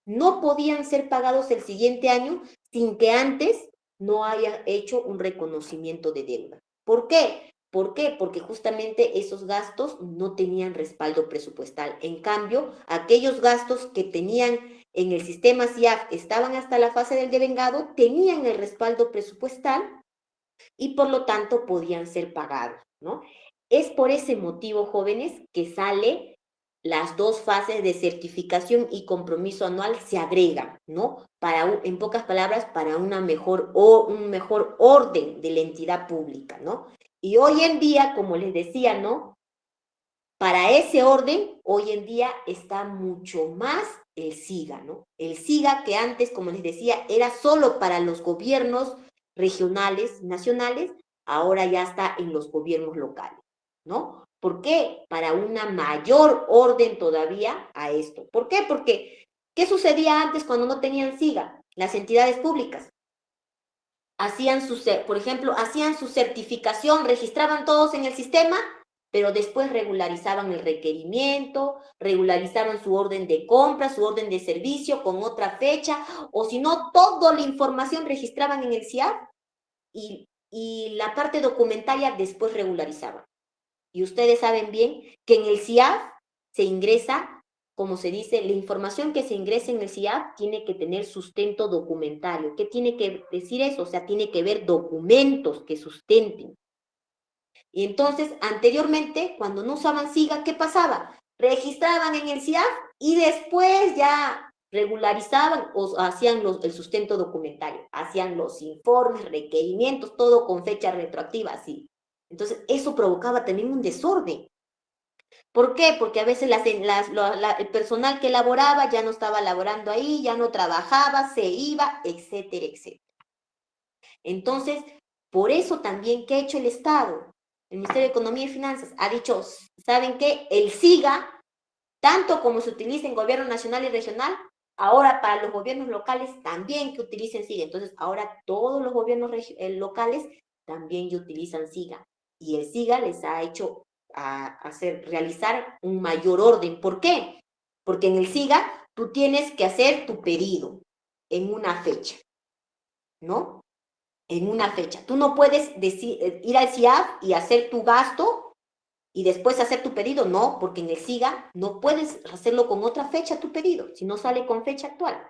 no podían ser pagados el siguiente año sin que antes no haya hecho un reconocimiento de deuda. ¿Por qué? ¿Por qué? Porque justamente esos gastos no tenían respaldo presupuestal. En cambio, aquellos gastos que tenían en el sistema SIAF estaban hasta la fase del devengado, tenían el respaldo presupuestal y por lo tanto podían ser pagados, ¿no? Es por ese motivo, jóvenes, que sale las dos fases de certificación y compromiso anual se agregan, ¿no? En pocas palabras, para un mejor orden de la entidad pública, ¿no? Y hoy en día, como les decía, ¿no? Para ese orden, hoy en día está mucho más el SIGA, ¿no? El SIGA que antes, como les decía, era solo para los gobiernos regionales, nacionales, ahora ya está en los gobiernos locales, ¿no? ¿Por qué? Para una mayor orden todavía a esto. ¿Por qué? Porque, ¿qué sucedía antes cuando no tenían SIGA? Las entidades públicas por ejemplo, hacían su certificación, registraban todos en el sistema, pero después regularizaban el requerimiento, regularizaban su orden de compra, su orden de servicio con otra fecha, o si no, toda la información registraban en el SIAF y la parte documentaria después regularizaban. Y ustedes saben bien que en el SIAF se ingresa, como se dice, la información que se ingresa en el SIAF tiene que tener sustento documentario. ¿Qué tiene que decir eso? O sea, tiene que haber documentos que sustenten. Y entonces, anteriormente, cuando no usaban SIGA, ¿qué pasaba? Registraban en el SIAF y después ya regularizaban o hacían el sustento documentario, hacían los informes, requerimientos, todo con fecha retroactiva, así. Entonces, eso provocaba también un desorden. ¿Por qué? Porque a veces el personal que laboraba ya no estaba laborando ahí, ya no trabajaba, se iba, etcétera, etcétera. Entonces, por eso también, ¿qué ha hecho el Estado? El Ministerio de Economía y Finanzas ha dicho, ¿saben qué? El SIGA, tanto como se utiliza en gobierno nacional y regional, ahora para los gobiernos locales también que utilicen SIGA. Entonces, ahora todos los gobiernos locales también ya utilizan SIGA. Y el SIGA les ha hecho realizar un mayor orden. ¿Por qué? Porque en el SIGA tú tienes que hacer tu pedido en una fecha, ¿no? En una fecha. Tú no puedes ir al SIAF y hacer tu gasto y después hacer tu pedido. No, porque en el SIGA no puedes hacerlo con otra fecha tu pedido, si no sale con fecha actual.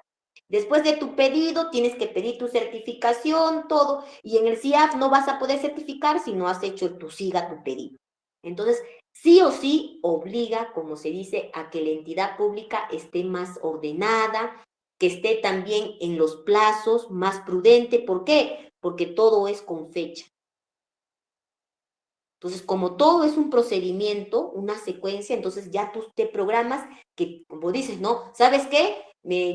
Después de tu pedido, tienes que pedir tu certificación, todo, y en el SIAF no vas a poder certificar si no has hecho tu SIGA, tu pedido. Entonces, sí o sí obliga, como se dice, a que la entidad pública esté más ordenada, que esté también en los plazos, más prudente. ¿Por qué? Porque todo es con fecha. Entonces, como todo es un procedimiento, una secuencia, entonces ya tú te programas que, como dices, ¿no? ¿Sabes qué?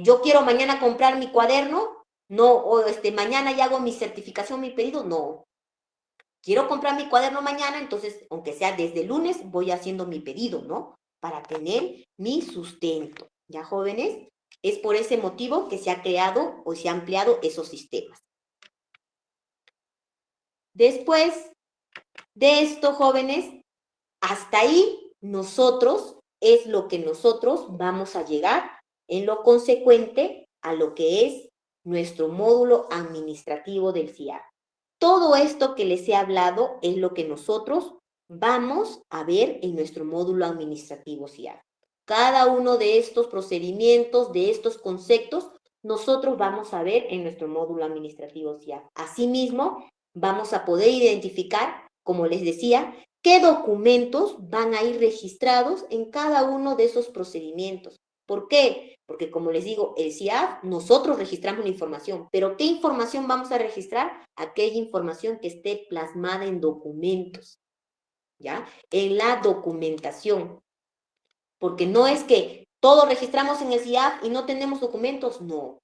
Yo quiero mañana comprar mi cuaderno, no, o mañana ya hago mi certificación, mi pedido, no. Quiero comprar mi cuaderno mañana, entonces, aunque sea desde el lunes, voy haciendo mi pedido, ¿no? Para tener mi sustento. ¿Ya, jóvenes? Es por ese motivo que se ha creado o se ha ampliado esos sistemas. Después de esto, jóvenes, hasta ahí es lo que nosotros vamos a llegar en lo consecuente a lo que es nuestro módulo administrativo del SIAF. Todo esto que les he hablado es lo que nosotros vamos a ver en nuestro módulo administrativo SIAF. Cada uno de estos procedimientos, de estos conceptos, nosotros vamos a ver en nuestro módulo administrativo SIAF. Asimismo, vamos a poder identificar, como les decía, qué documentos van a ir registrados en cada uno de esos procedimientos. ¿Por qué? Porque como les digo, el CIAF, nosotros registramos la información, pero ¿qué información vamos a registrar? Aquella información que esté plasmada en documentos, ¿ya? En la documentación. Porque no es que todo registramos en el CIAF y no tenemos documentos, no.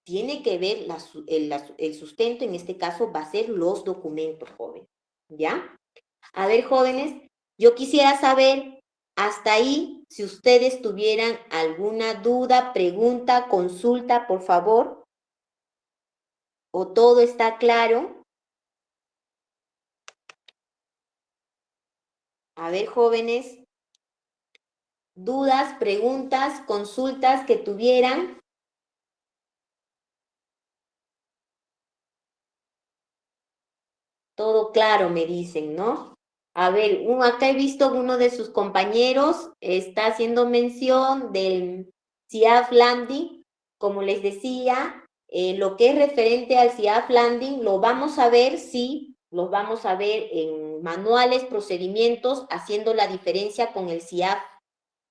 Tiene que ver el sustento, en este caso va a ser los documentos, jóvenes, ¿ya? A ver, jóvenes, yo quisiera saber hasta ahí si ustedes tuvieran alguna duda, pregunta, consulta, por favor, o todo está claro. A ver, jóvenes, dudas, preguntas, consultas que tuvieran. Todo claro, me dicen, ¿no? A ver, acá he visto uno de sus compañeros está haciendo mención del CIAF Landing. Como les decía, lo que es referente al CIAF Landing lo vamos a ver, sí, lo vamos a ver en manuales, procedimientos, haciendo la diferencia con el CIAF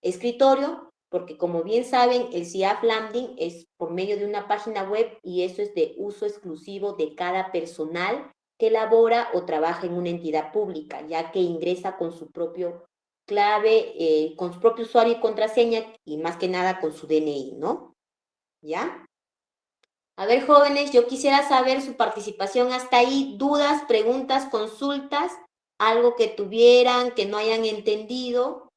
escritorio, porque como bien saben, el CIAF Landing es por medio de una página web y eso es de uso exclusivo de cada personal que labora o trabaja en una entidad pública, ya que ingresa con su propio clave, con su propio usuario y contraseña y más que nada con su DNI, ¿no? ¿Ya? A ver, jóvenes, yo quisiera saber su participación hasta ahí, dudas, preguntas, consultas, algo que tuvieran, que no hayan entendido.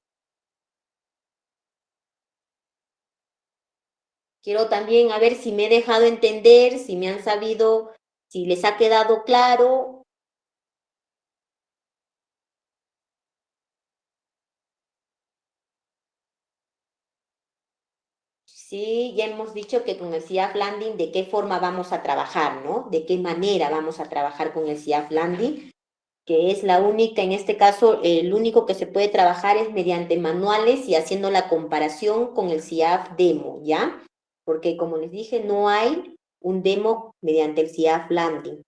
Quiero también a ver si me he dejado entender, si me han sabido, si les ha quedado claro. Sí, ya hemos dicho que con el CIAF Landing, de qué forma vamos a trabajar, ¿no? De qué manera vamos a trabajar con el CIAF Landing, que es la única, en este caso, el único que se puede trabajar es mediante manuales y haciendo la comparación con el CIAF Demo, ¿ya? Porque como les dije, no hay un demo mediante el CIAF Landing.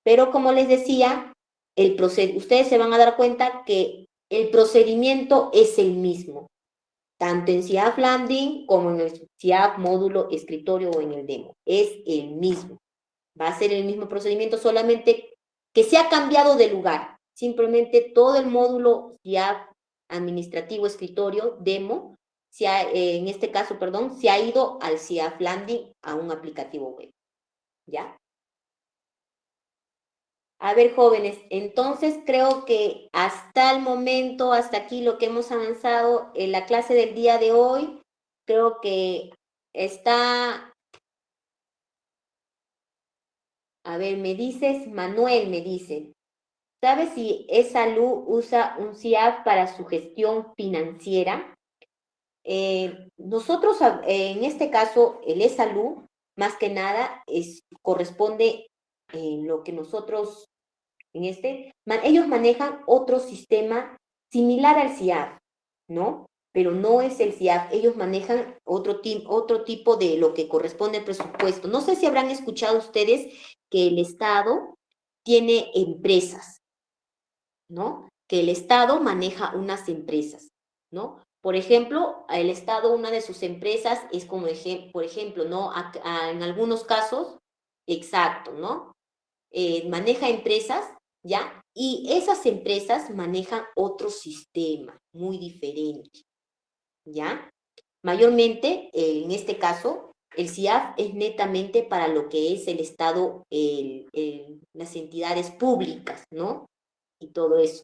Pero como les decía, ustedes se van a dar cuenta que el procedimiento es el mismo, tanto en CIAF Landing como en el CIAF módulo escritorio o en el demo. Es el mismo. Va a ser el mismo procedimiento, solamente que se ha cambiado de lugar. Simplemente todo el módulo CIAF administrativo escritorio demo, en este caso, perdón, se ha ido al CIAF Landing a un aplicativo web. ¿Ya? A ver, jóvenes, entonces creo que hasta el momento, hasta aquí lo que hemos avanzado en la clase del día de hoy, creo que está, a ver, me dices, Manuel me dice, ¿sabes si ESALU usa un CIAF para su gestión financiera? Nosotros, en este caso, el ESALU, más que nada, corresponde en lo que nosotros ellos manejan otro sistema similar al CIAF, ¿no? Pero no es el CIAF, ellos manejan otro tipo de lo que corresponde al presupuesto. No sé si habrán escuchado ustedes que el Estado tiene empresas, ¿no? Que el Estado maneja unas empresas, ¿no? Por ejemplo, el Estado, una de sus empresas es como, por ejemplo, ¿no? En algunos casos, exacto, ¿no? Maneja empresas, ¿ya? Y esas empresas manejan otro sistema muy diferente, ¿ya? Mayormente, en este caso, el CIAF es netamente para lo que es el Estado, las entidades públicas, ¿no? Y todo eso.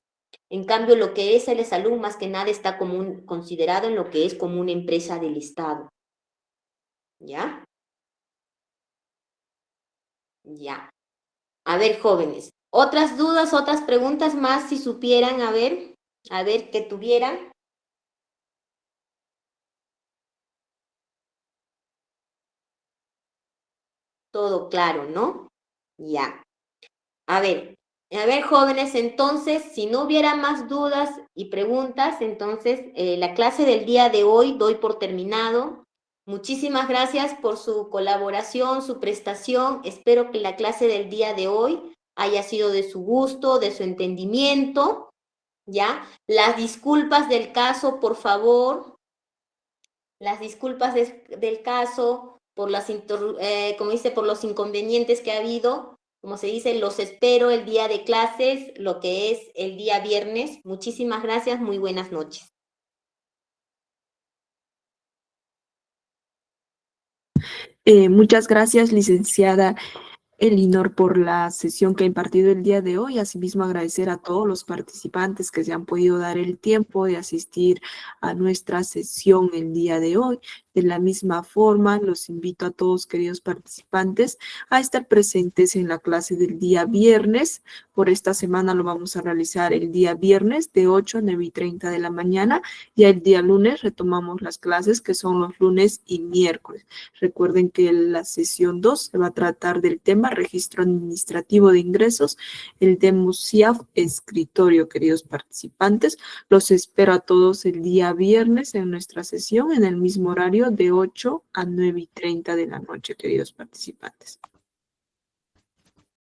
En cambio, lo que es el salud, más que nada, está considerado en lo que es como una empresa del Estado, ¿ya? Ya. A ver, jóvenes, otras dudas, otras preguntas más, si supieran, a ver, que tuvieran. Todo claro, ¿no? Ya. A ver, jóvenes, entonces, si no hubiera más dudas y preguntas, entonces la clase del día de hoy doy por terminado. Muchísimas gracias por su colaboración, su prestación. Espero que la clase del día de hoy haya sido de su gusto, de su entendimiento, ¿ya? Las disculpas del caso, por favor, las disculpas del caso, por como dice, por los inconvenientes que ha habido. Como se dice, los espero el día de clases, lo que es el día viernes. Muchísimas gracias, muy buenas noches. Muchas gracias, licenciada Elinor, por la sesión que ha impartido el día de hoy. Asimismo, agradecer a todos los participantes que se han podido dar el tiempo de asistir a nuestra sesión el día de hoy. De la misma forma, los invito a todos, queridos participantes, a estar presentes en la clase del día viernes. Por esta semana lo vamos a realizar el día viernes de 8 a 9:30 de la mañana. Y el día lunes retomamos las clases, que son los lunes y miércoles. Recuerden que la sesión 2 se va a tratar del tema registro administrativo de ingresos, el demo CIAF escritorio, queridos participantes. Los espero a todos el día viernes en nuestra sesión en el mismo horario de 8 a 9:30 de la noche, queridos participantes.